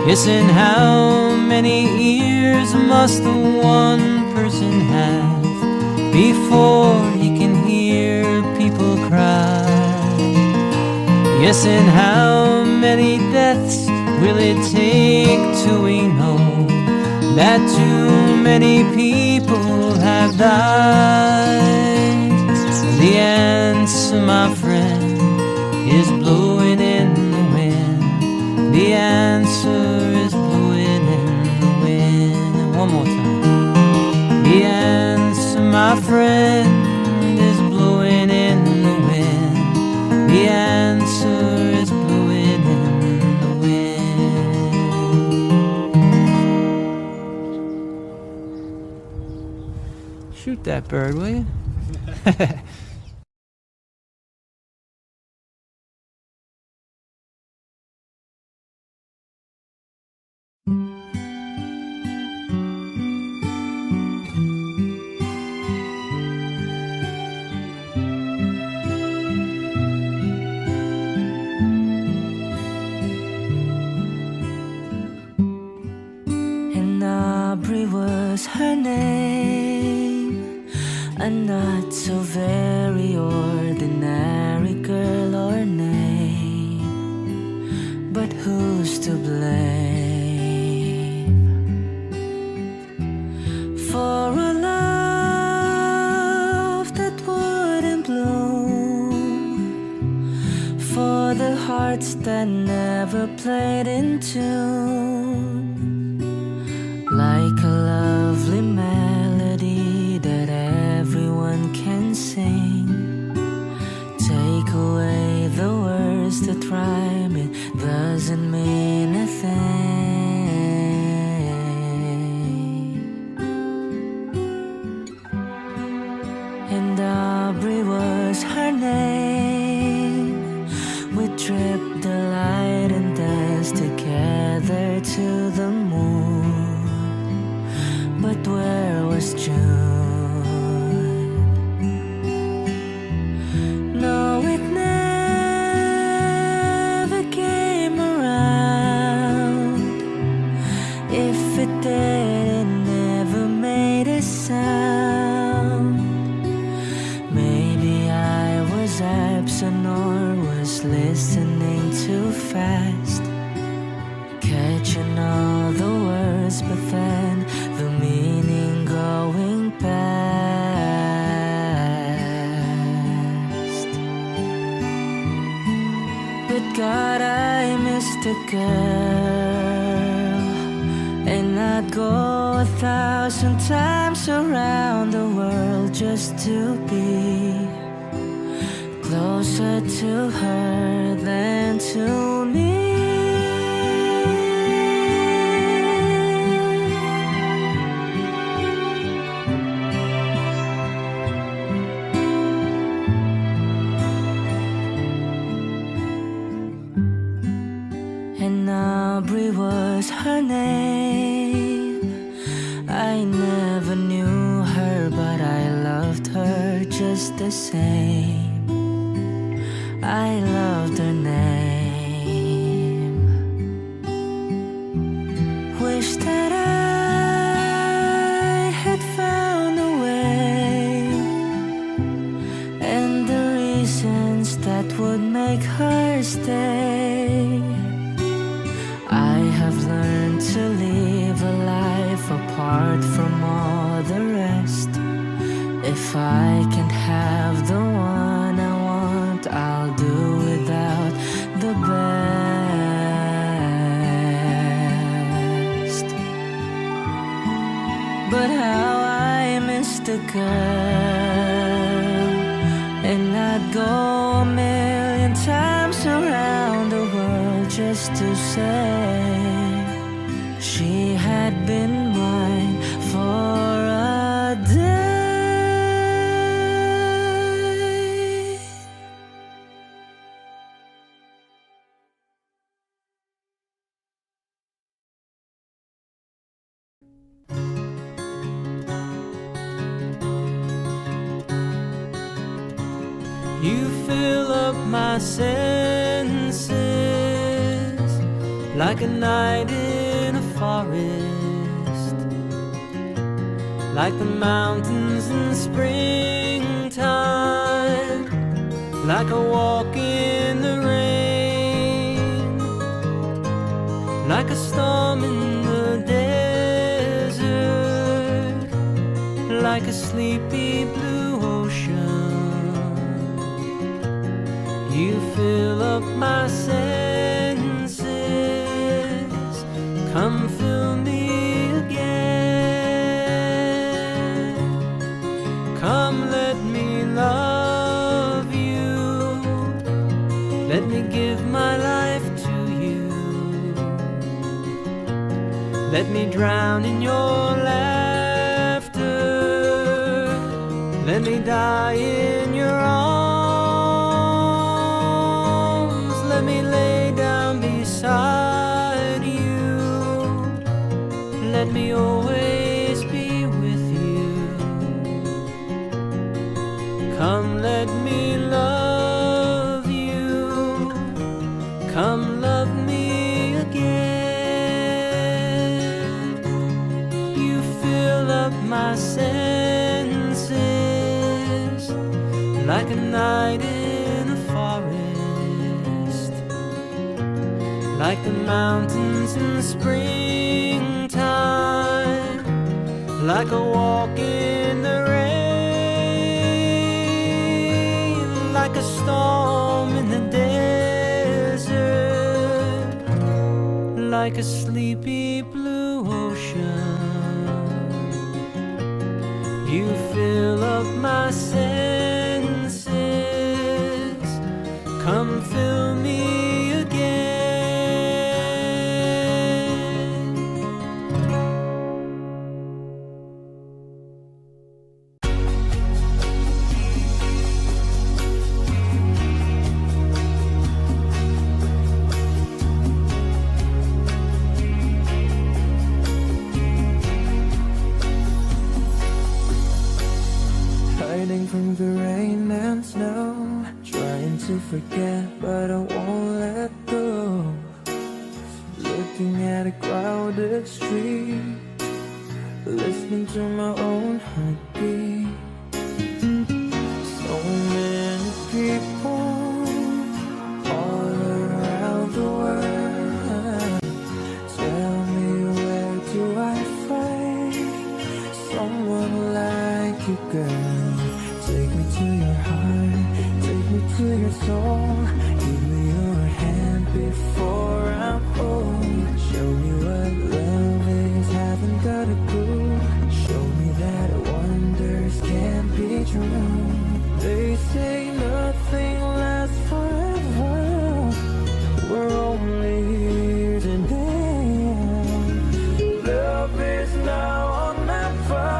Yes, and how many ears must the one person have before he can hear people cry? Yes, and how many deaths will it take till we know that too many people have died? The answer, my friend, is blowing in the wind. The answer is blowing in the wind. One more time. The answer, my friend, is blowing in the wind. The answer is blowing in the wind. Shoot that bird, will you? Was her name, a not so very ordinary girl or name, but who's to blame for a love that wouldn't bloom, for the hearts that never played in tune, like a lovely melody that was her name. We tripped the light and danced together to the moon. But where was June? No, it never came around. If it did, it never made a sound. Maybe I was absent or was listening too fast, catching all the words, but then the meaning going past. But God, I missed a girl, and I'd go 1,000 times around the world just to be closer to her than to me. And Aubrey was her name. I never knew her, but I loved her just the same. I loved her name. Wish that I had found a way, and the reasons that would make her stay. I have learned to live a life apart from all the rest. If I can have the one I want, I'll do without the best. But how I missed a girl, and I'd go 1,000,000 times around the world just to say she had been mine for a day. You fill up my senses like a night in a forest, like the mountains in springtime, like a walk in the rain, like a storm in the desert, like a sleepy blue ocean. You fill up my senses, come fill me again. Come let me love you, let me give my life to you. Let me drown in your laughter, let me die in your arms. Let me lay down beside you, let me always be with you. Come let me love you, come love me again. You fill up my senses like a night in a forest, like the mountains in springtime, like a walk in the rain, like a storm in the desert, like a sleepy blue ocean. You fill up my senses, come fill me again. hiding from the rain and snow, trying to forget but I won't let go. Looking at a crowded street, listening to my own heartbeat. So many people all around the world. Tell me, where do I find someone like you, girl? Take me to your heart, take me to your soul. Give me your hand before I'm old. Show me what love is, haven't got a clue. Show me that wonders can't be true. They say nothing lasts forever. We're only here today. Love is now or never.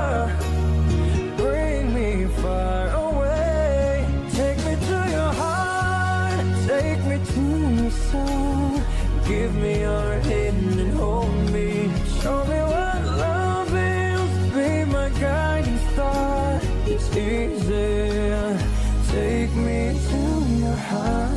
Bring me far away. Take me to your heart, take me to your soul. Give me your hand and hold me. Show me what love is, be my guiding star. It's easy, take me to your heart.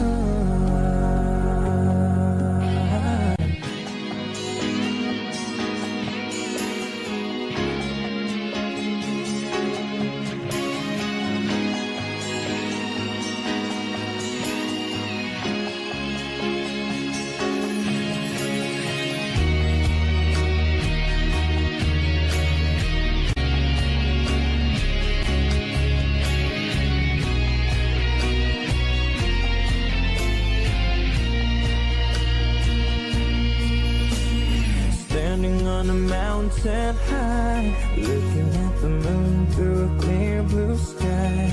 On a mountain high, looking at the moon through a clear blue sky.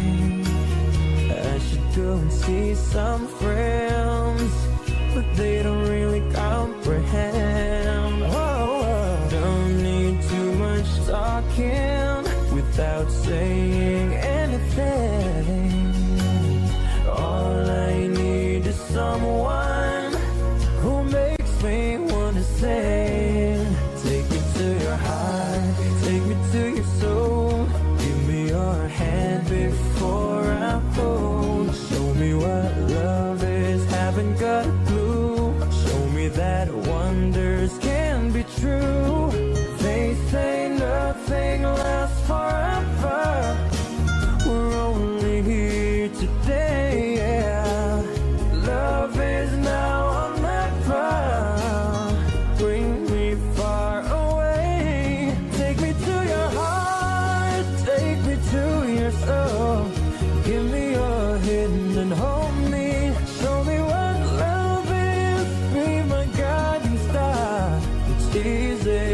I should go and see some friends, but they don't really comprehend. Oh, don't need too much talking without saying anything. All I need is someone who makes me wanna sing. Take me to your heart, take me to your soul. Give me your hand before I'm old. Show me what love is, haven't got a clue. Show me that wonders can be true. They say nothing lasts forever. We're only here today, yeah. Love is now or never. Bring me far away. Take me to your heart, take me to your soul. Give me your hand and hold me. Show me what love is, be my guiding star. It's easy,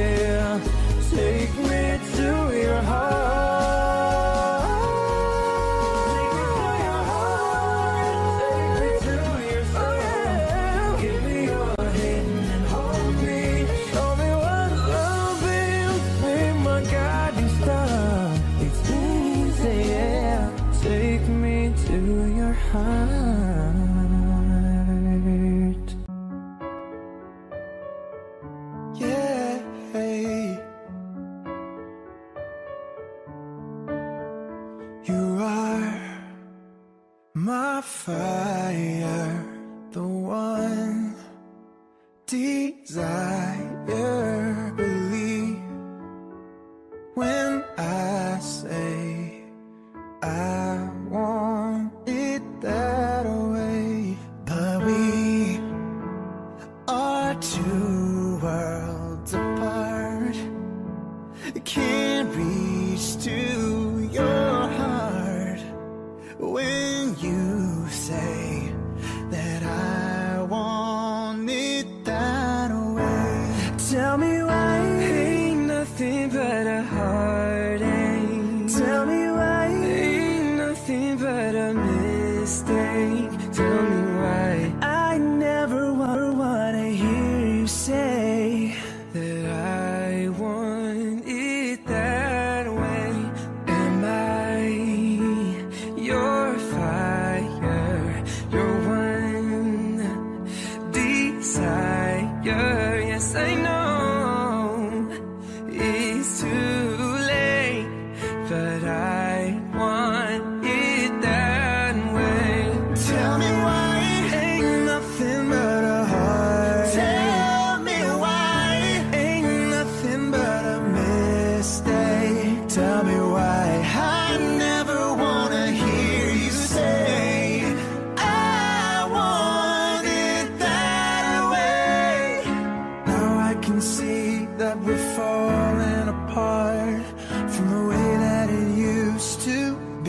take me to your heart. Take me to your heart, take me to your soul. Give me your hand and hold me. Show me what love is, be my guiding star. It's easy, yeah. Take me to your heart. Yeah. You are my fire, the one desire. Believe when I say I want it that way. But we are two worlds apart. Can't reach to your heart when you say that I want it that way. Tell me why ain't nothing but a heartache. Tell me why ain't nothing but a mistake. Tell me why I never wanna hear you say that I want it that way. Am I your fire, your one desire? Yes, I know it's too late, but I want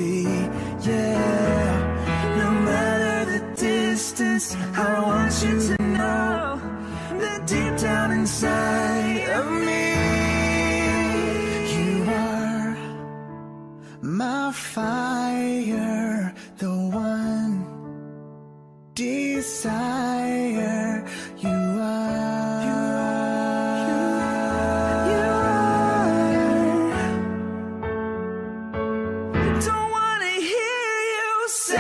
be. Yeah, no matter the distance, I want you to know that deep down inside of me, you are my fire, the one desire. You are, you are. Don't wanna hear you say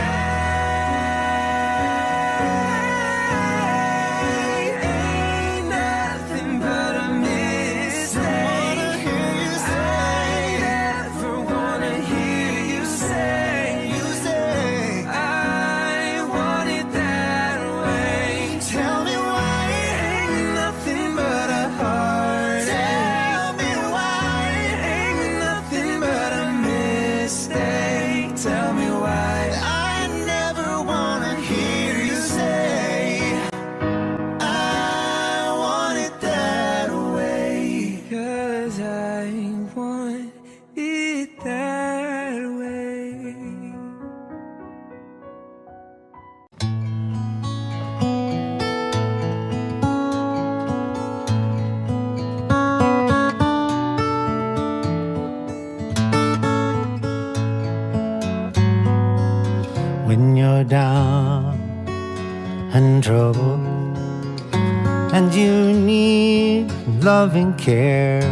ain't nothing but a mistake. I never wanna hear you say I want it that way. Tell me why ain't nothing but a heartache. Tell me why ain't nothing but a mistake. Tell me why I never wanna hear you say I want it that way. 'Cause I want it that way. When you're down and troubled and you need love and care,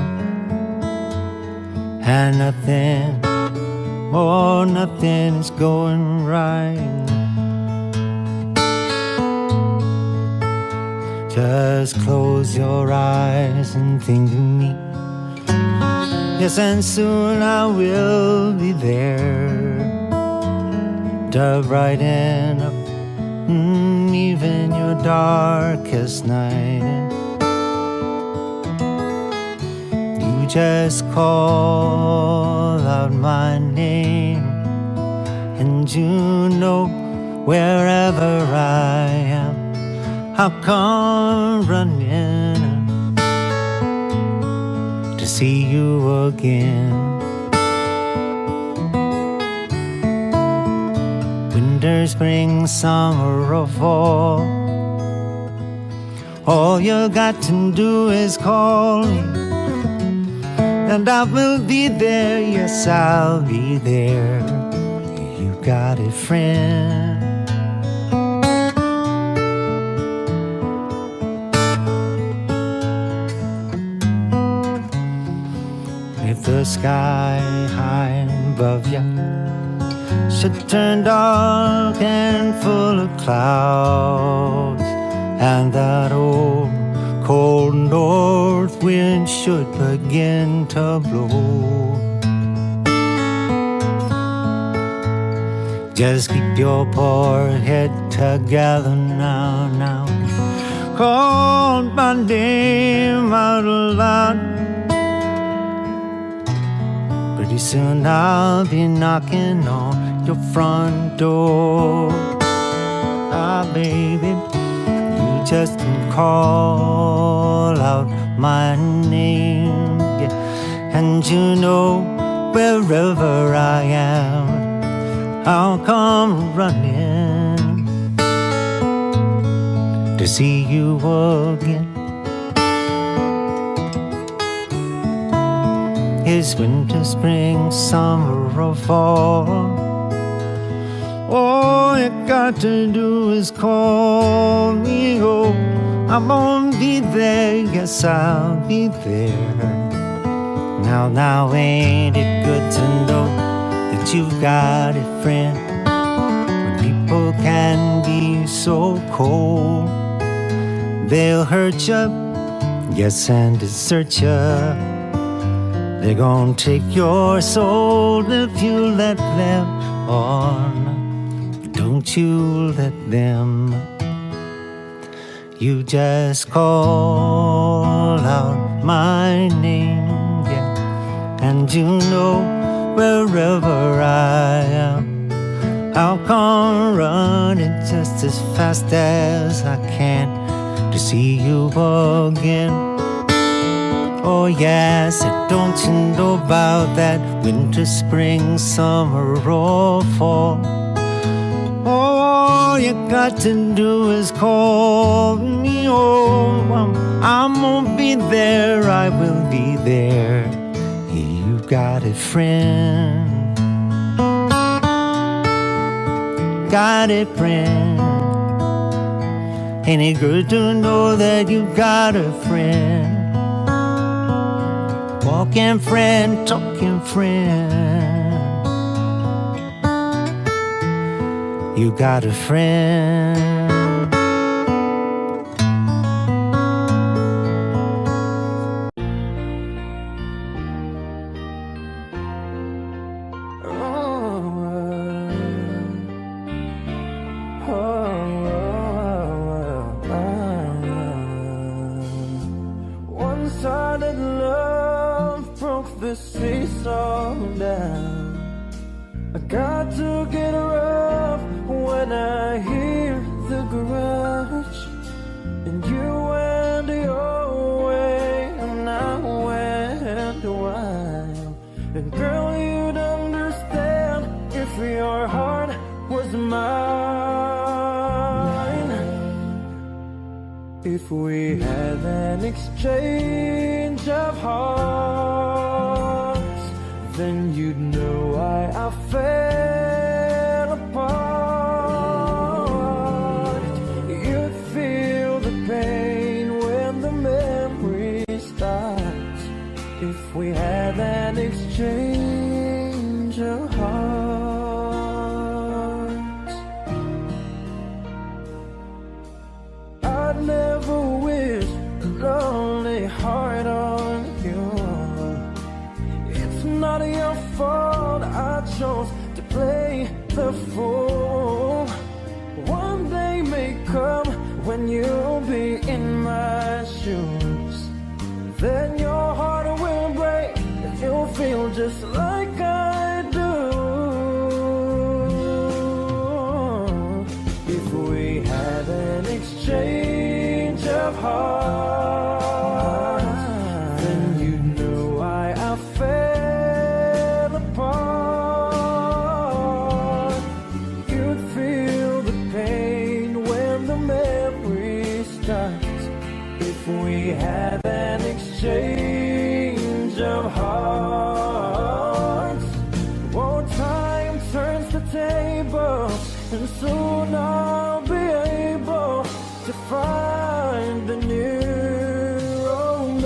and nothing is going right, just close your eyes and think of me. Yes, and soon I will be there to brighten up even your darkest night. You just call out my name, and you know wherever I am, I'll come running to see you again. Winter, spring, summer, or fall, all you got to do is call me, and I will be there. Yes, I'll be there. You got a friend. If the sky high above you should turn dark and full of clouds, and that old cold north wind should begin to blow, just keep your poor head together now. Call my name out loud. Pretty soon I'll be knocking on your front door. Ah, baby, you just can call out my name, yeah. And you know wherever I am, I'll come running to see you again. It's winter, spring, summer, or fall, all you got to do is call me. Oh, I'm gonna be there. Yes, I'll be there. Now ain't it good to know that you've got a friend? When people can be so cold, they'll hurt you, yes, and desert you. They're gonna take your soul if you let them on. Don't you let them. You just call out my name, yeah. And you know wherever I am, I'll come running just as fast as I can to see you again. Oh yes, don't you know about that winter, spring, summer, or fall? All you got to do is call me. Oh, I'm gonna be there, I will be there. You got a friend, got a friend. Ain't it good to know that you got a friend? Walking friend, talking friend. You got a friend. One-sided love broke the seesaw down. I got to get rough when I hear the garage. And you went your way and I went wild. And girl, you'd understand if your heart was mine. If we had an exchange of hearts, then you'd know why I fell apart. You'd feel the pain when the memory starts. If we had an exchange of hearts, I'd never wish a lonely heart on you. It's not your fault I chose to play the fool. One day may come when you'll be in my shoes. Then your heart will break and you'll feel just like I do. If we had an exchange of hearts, then you'd know why I fell apart. You'd feel the pain when the memory starts. If we had an exchange of hearts, oh, time turns the table, and soon I'll be able to find a new romance.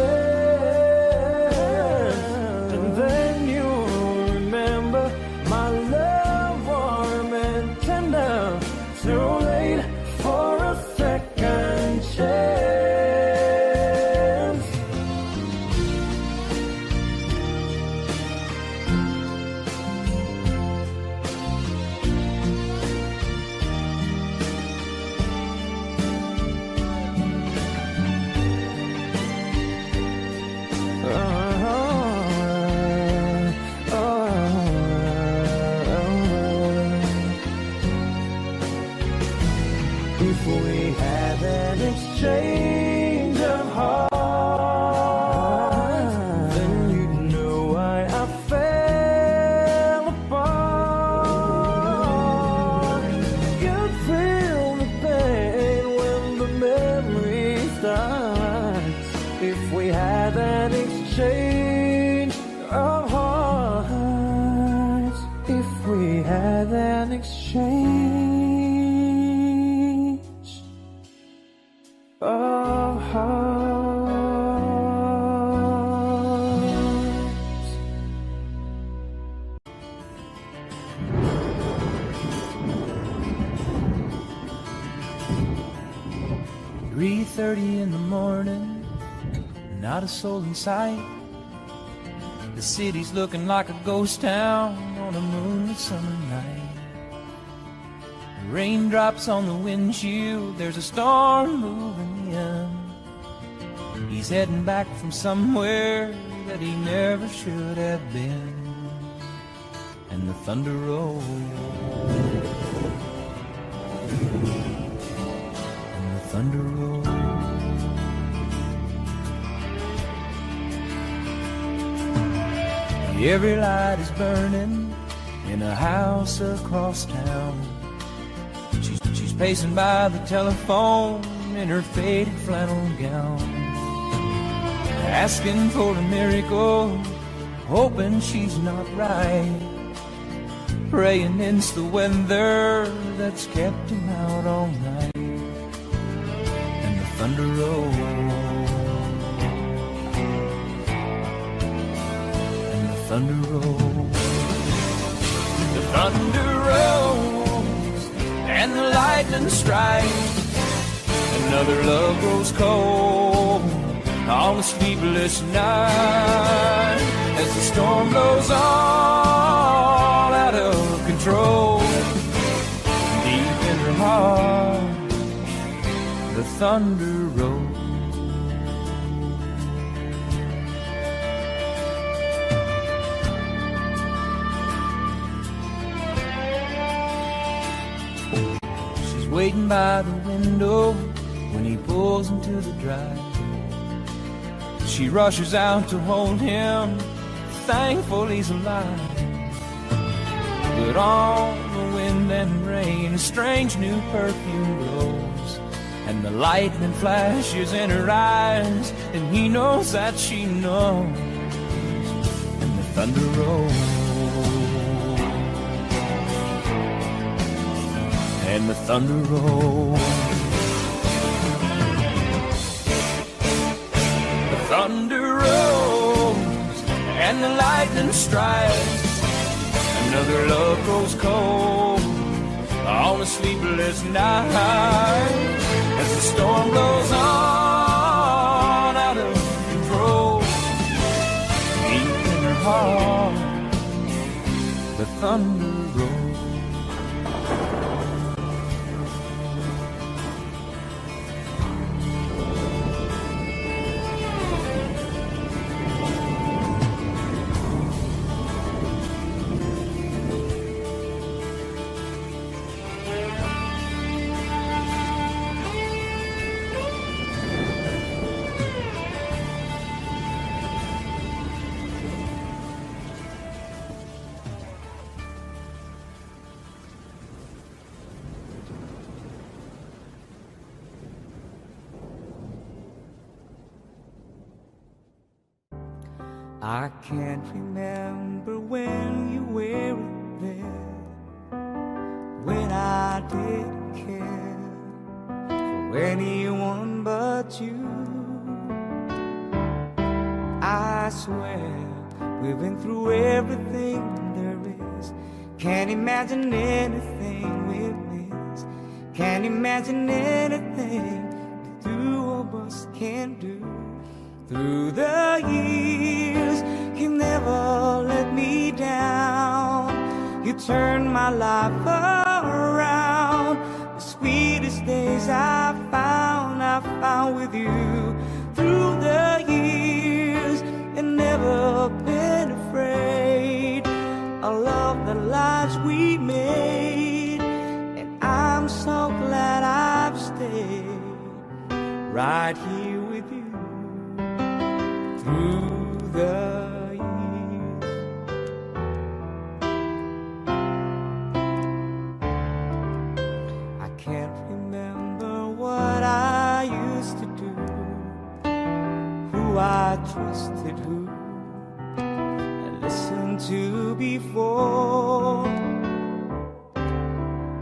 And then you'll remember my love, warm and tender. Too late for a second chance. If we had an exchange of hearts, then you'd know why I fell apart. You'd feel the pain when the memory starts. If we had an exchange of hearts, if we had an exchange of hearts. 3:30 in the morning, not a soul in sight. The city's looking like a ghost town on a moonlit summer night. Raindrops on the windshield, there's a storm moving in. He's heading back from somewhere that he never should have been. And the thunder rolls, and the thunder rolls. Every light is burning in a house across town. She's pacing by the telephone in her faded flannel gown, asking for a miracle, hoping she's not right, praying it's the weather that's kept him out all night. And the thunder rolls, and the thunder rolls, the thunder rolls, and the lightning strikes. Another love grows cold on a sleepless night, as the storm blows all out of control. Deep in her heart, the thunder rolls. She's waiting by the window when he pulls into the drive. She rushes out to hold him, thankful he's alive. But on the wind and rain, a strange new perfume blows, and the lightning flashes in her eyes, and he knows that she knows. And the thunder rolls, and the thunder rolls. Thunder rolls and the lightning strikes. Another love grows cold on a sleepless night, as the storm blows on out of control. Deep in her heart, the thunder rolls. I can't remember when you were there, when I didn't care for anyone but you. I swear we've been through everything there is. Can't imagine anything we've missed. Can't imagine anything the two of us can do. Through the years, you never let me down. You turned my life around. The sweetest days I found with you. Through the years, and never been afraid. I love the lives we made, and I'm so glad I've stayed right here with you. Through the years, I can't remember what I used to do, who I trusted, who I listened to before.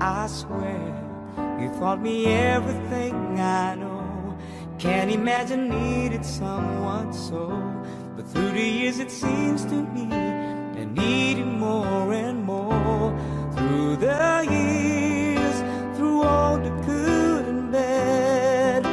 I swear you taught me everything I know. Can't imagine needed someone so, but through the years it seems to me I needed more and more. Through the years, through all the good and bad,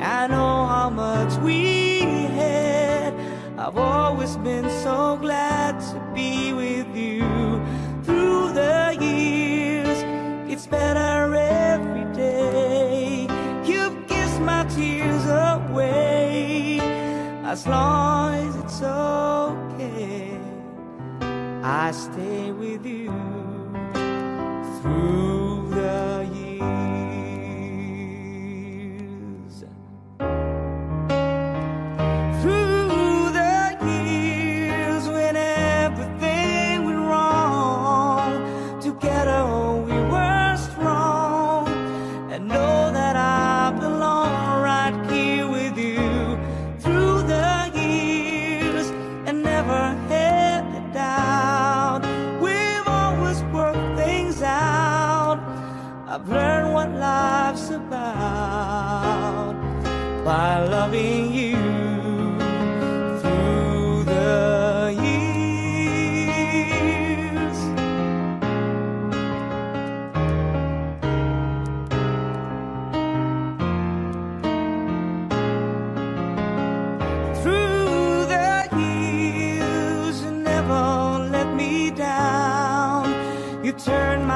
I know how much we had. I've always been so glad to be with you. Through the years, it's better every day. You've kissed my tears away. As long as it's okay, I stay with you.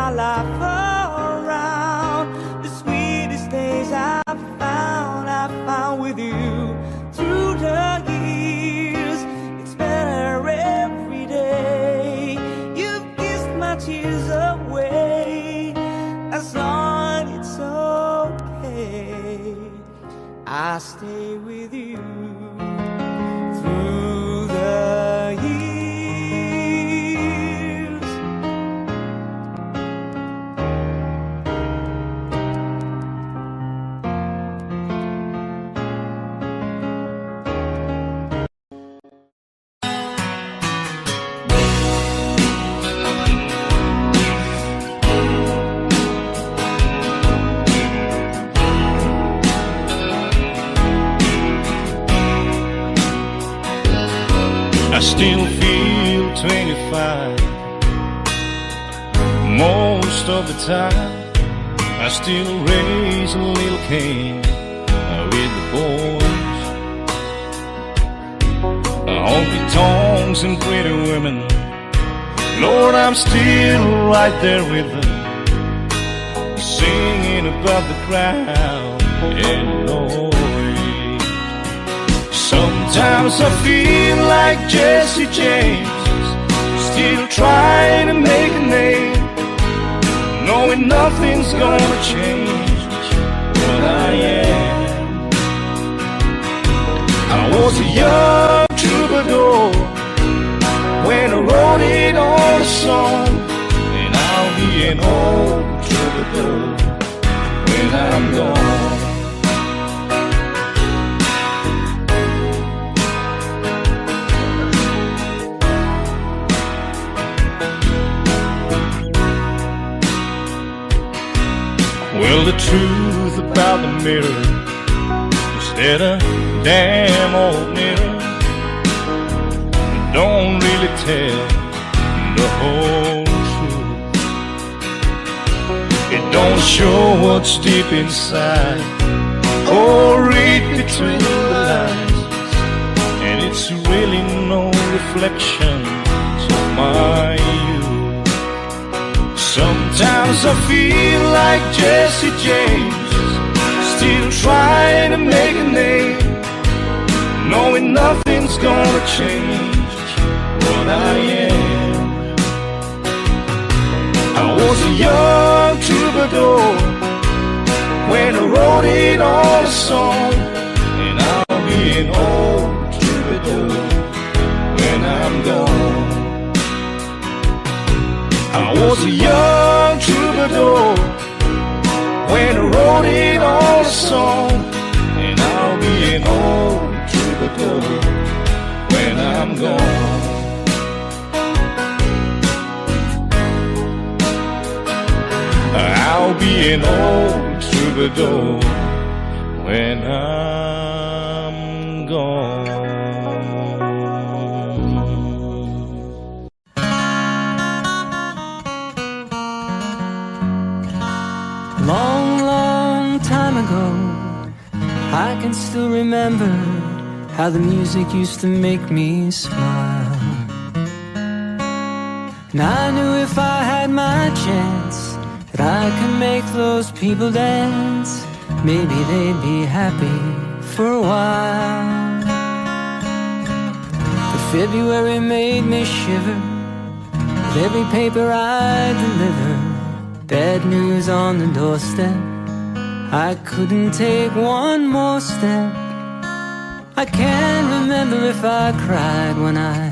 my life around. The sweetest days I found with you through the years. It's better every day. You've kissed my tears away. As long as it's okay, I stay with you through the years. I still feel 25 most of the time. I still raise a little Cain with the boys. Honky tonks and pretty women, Lord, I'm still right there with them, singing above the crowd and noise. Sometimes I feel like Jesse James, still trying to make a name, knowing nothing's gonna change what I am. I was a young troubadour when I wrote it on a song, and I'll be an old troubadour when I'm gone. Well, the truth about the mirror is that a damn old mirror don't really tell the whole truth. It don't show what's deep inside or read between the lines, and it's really no reflection of my youth. Sometimes I feel like Jesse James, still trying to make a name, knowing nothing's gonna change what I am. I was a young troubadour when I wrote it on a song, and I'll be an old troubadour when I'm gone. I was a young troubadour when I wrote it on a song, and I'll be an old troubadour when I'm gone. I'll be an old troubadour when I'm gone. Long, long time ago, I can still remember how the music used to make me smile. And I knew if I had my chance that I could make those people dance, maybe they'd be happy for a while. But February made me shiver with every paper I delivered. Bad news on the doorstep, I couldn't take one more step. I can't remember if I cried when I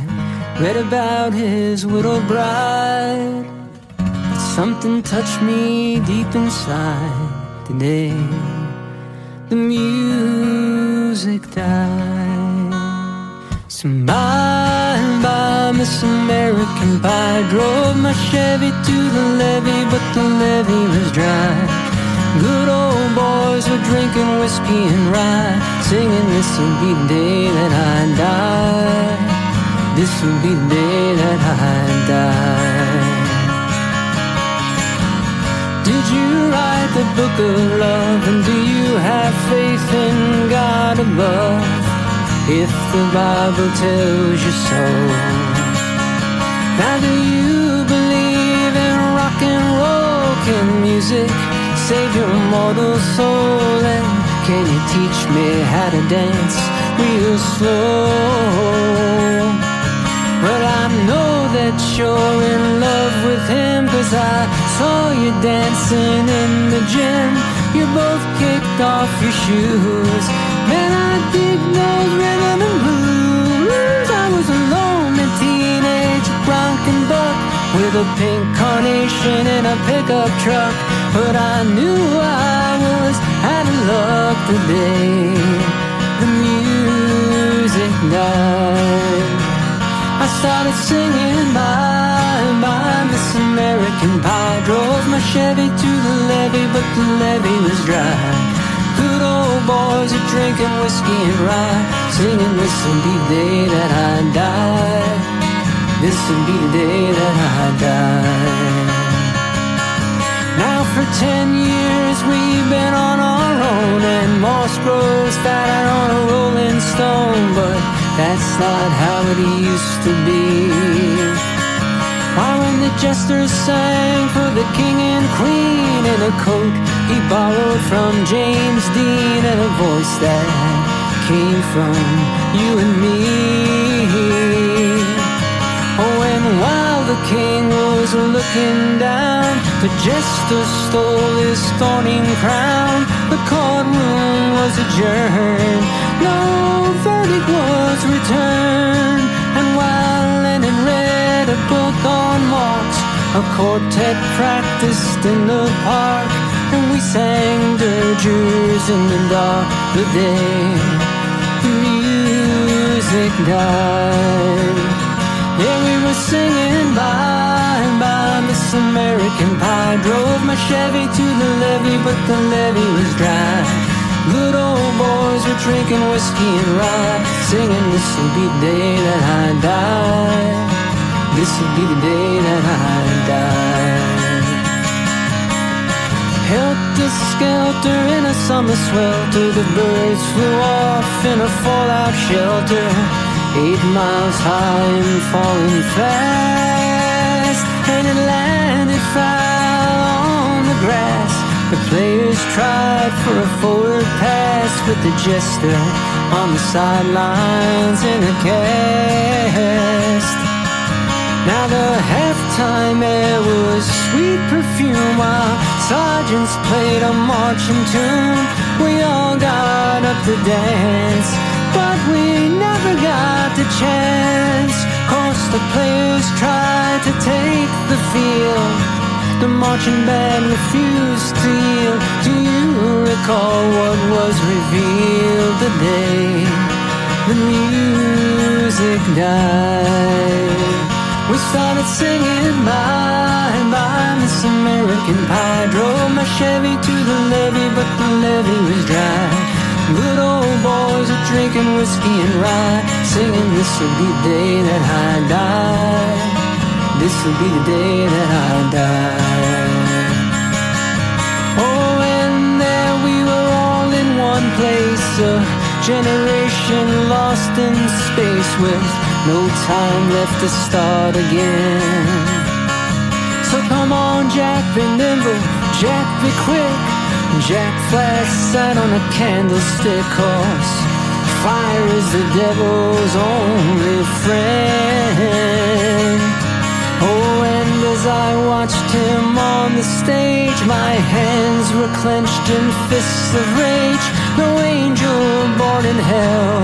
read about his widowed bride, but something touched me deep inside the day the music died. So bye, Miss American Pie, drove my Chevy to the levee, but the levee was dry. Good old boys were drinking whiskey and rye, singing, this will be the day that I die. This will be the day that I die. Did you write the book of love, and do you have faith in God above? If the Bible tells you so. Now do you believe in rock and roll? music save your mortal soul? And can you teach me how to dance real slow? Well, I know that you're in love with him, 'cause I saw you dancing in the gym. You both kicked off your shoes. Man, I dig those rhythm and blues. I was a lonely teenage bronco buck with a pink carnation in a pickup truck, but I knew I was out of luck the day the music died. I started singing bye, bye, Miss American Pie. Drove my Chevy to the levee, but the levee was dry. Good old boys are drinking whiskey and rye, singing this'll be the day that I die. This'll be the day that I die. Now for 10 years we've been on our own, and moss grows fatter on a rolling stone, but that's not how it used to be. Why, when the jesters sang for the king and queen in a coat he borrowed from James Dean, and a voice that came from you and me. Oh, and while the king was looking down, the jester stole his thorny crown. The courtroom was adjourned, no verdict was returned. And while Lennon read a book on Marx, a quartet practiced in the park, and we sang dirges in the dark the day the music died. Yeah, we were singing bye, bye, Miss American Pie. Drove my Chevy to the levee, but the levee was dry. Good old boys were drinking whiskey and rye, singing this'll be the day that I die. This'll be the day that I die. Helter-skelter in a summer swelter, the birds flew off in a fallout shelter. 8 miles high and falling fast, and it landed foul on the grass. The players tried for a forward pass, with the jester on the sidelines in a cast. Now the halftime air was sweet perfume, while sergeants played a marching tune. We all got up to dance, but we never got the chance, 'cause the players tried to take the field. The marching band refused to yield. Do you recall what was revealed the day the music died? We started singing bye, bye, Miss American Pie. Drove my Chevy to the levee, but the levee was dry. Good old boys are drinking whiskey and rye, singing this'll be the day that I die. This'll be the day that I die. Oh, and there we were all in one place, a generation lost in space, with no time left to start again. So come on, Jack, be nimble, Jack, be quick. Jack Flash sat on a candlestick, 'cause fire is the devil's only friend. Oh, and as I watched him on the stage, my hands were clenched in fists of rage. No angel born in hell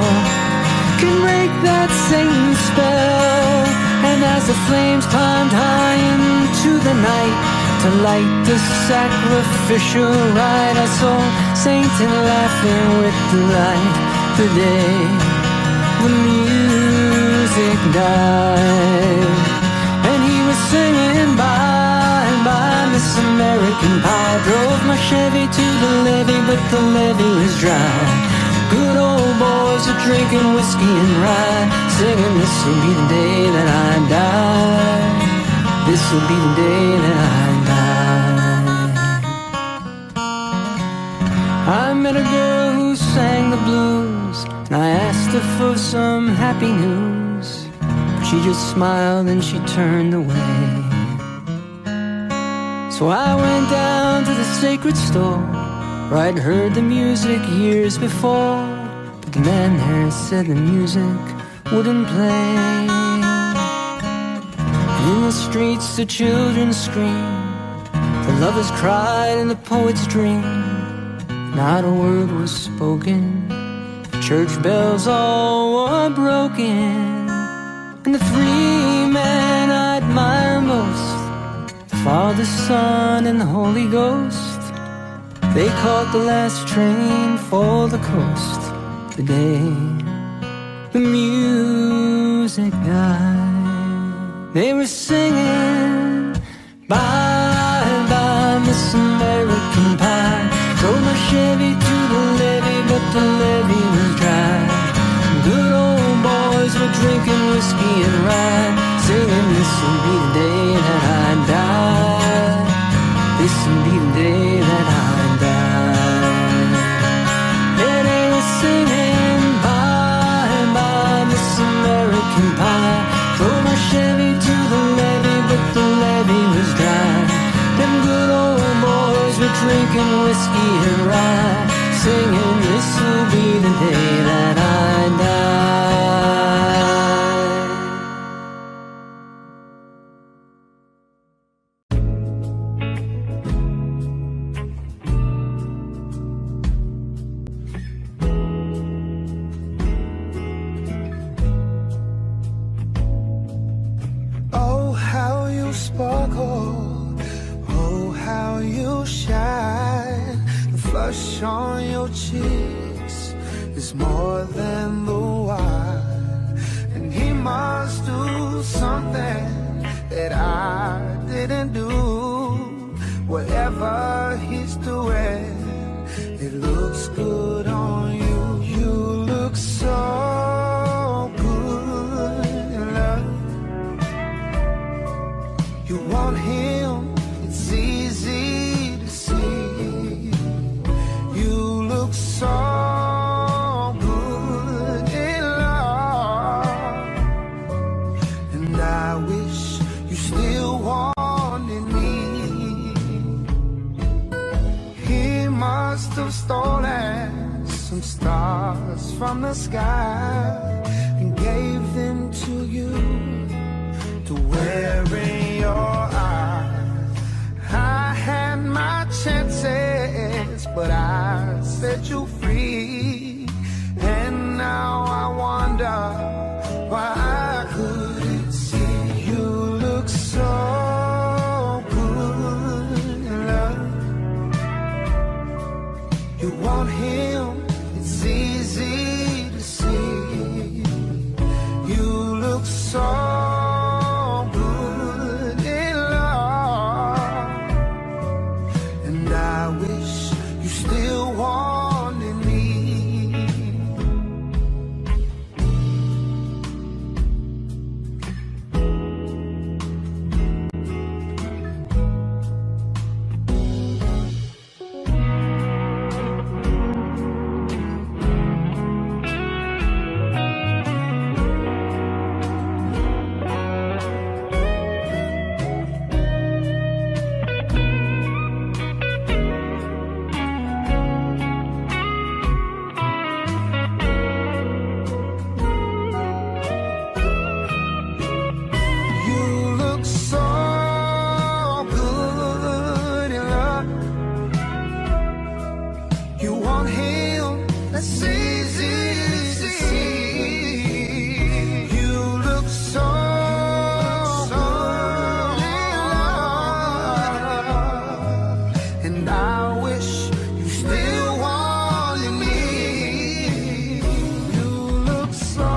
can break that same spell. And as the flames climbed high into the night to light the sacrificial rite, I saw Satan laughing with delight the day the music died. And he was singing bye, bye, Miss American Pie. Drove my Chevy to the levee, but the levee was dry. Good old boys are drinking whiskey and rye, singing this'll be the day that I die. This'll be the day that I die. I met a girl who sang the blues, and I asked her for some happy news, but she just smiled and she turned away. So So I went down to the sacred store where I'd heard the music years before, but the man there said the music wouldn't play. In the streets the children screamed, the lovers cried and the poets dreamed. Not a word was spoken, the church bells all were broken. And the three men I admire most, the Father, Son, and the Holy Ghost, they caught the last train for the coast the day the music died. They were singing, bye, bye, Miss American Pie. Drove my Chevy to the levee, but the levee was dry. Good old boys were drinking whiskey and rye, singing, this'll be the day that I die. This'll be the day that I die. Yeah, they were singing, bye, bye, Miss American Pie. Drove my Chevy to the levee, but the levee was dry. Them good old boys were drinking whiskey and rye, singing, this'll be the day that I Oh, how you sparkle, oh, how you shine. The flush on your cheeks is more than the wine. And he must do something that I didn't do. Whatever he's doing, it looks good on you. You look so good in love. You want him, it's easy to see. You look so good in love. And I wish you still wanted me. He must have stolen some stars from the sky and gave them to you to wear in your eyes. I had my chances, but I set you free. And now I wonder why I couldn't see. You look so good in love. You want him, it's easy to see. You look so good in love. And I wish you still wanted me. You look so good in love. You want him, that's easy to see. You look so good in love. And I wish you still wanted me. You look so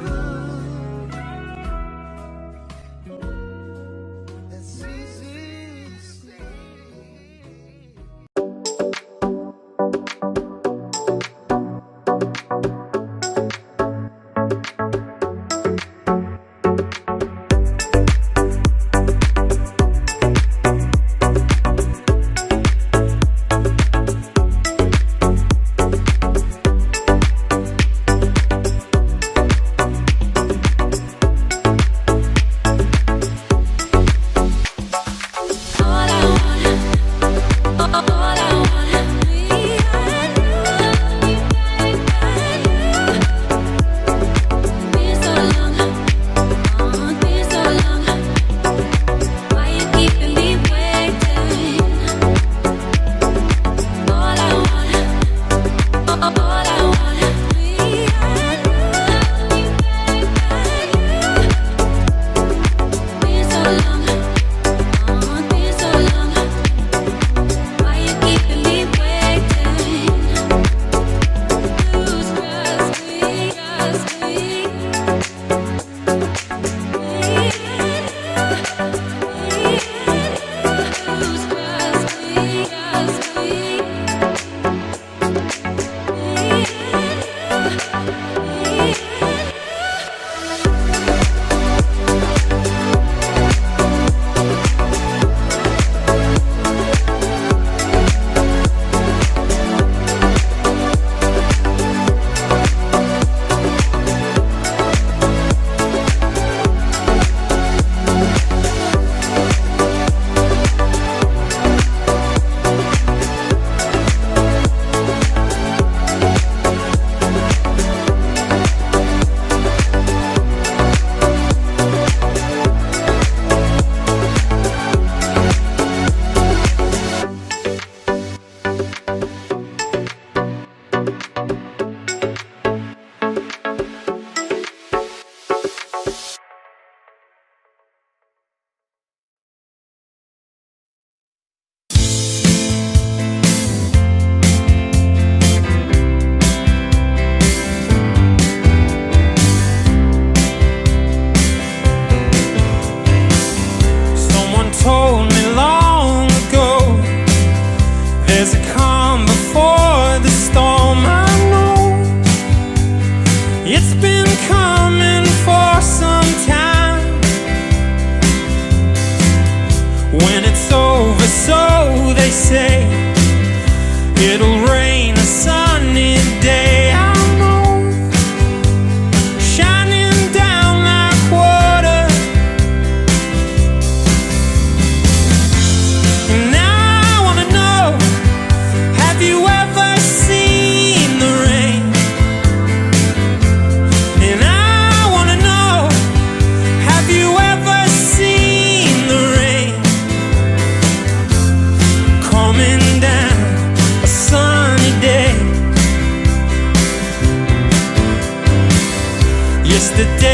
good. That's easy to see. It'll rain a sunny day, I know, shining down like water. And I wanna know, have you ever seen the rain? And I wanna know, have you ever seen the rain coming down a sunny day? Yesterday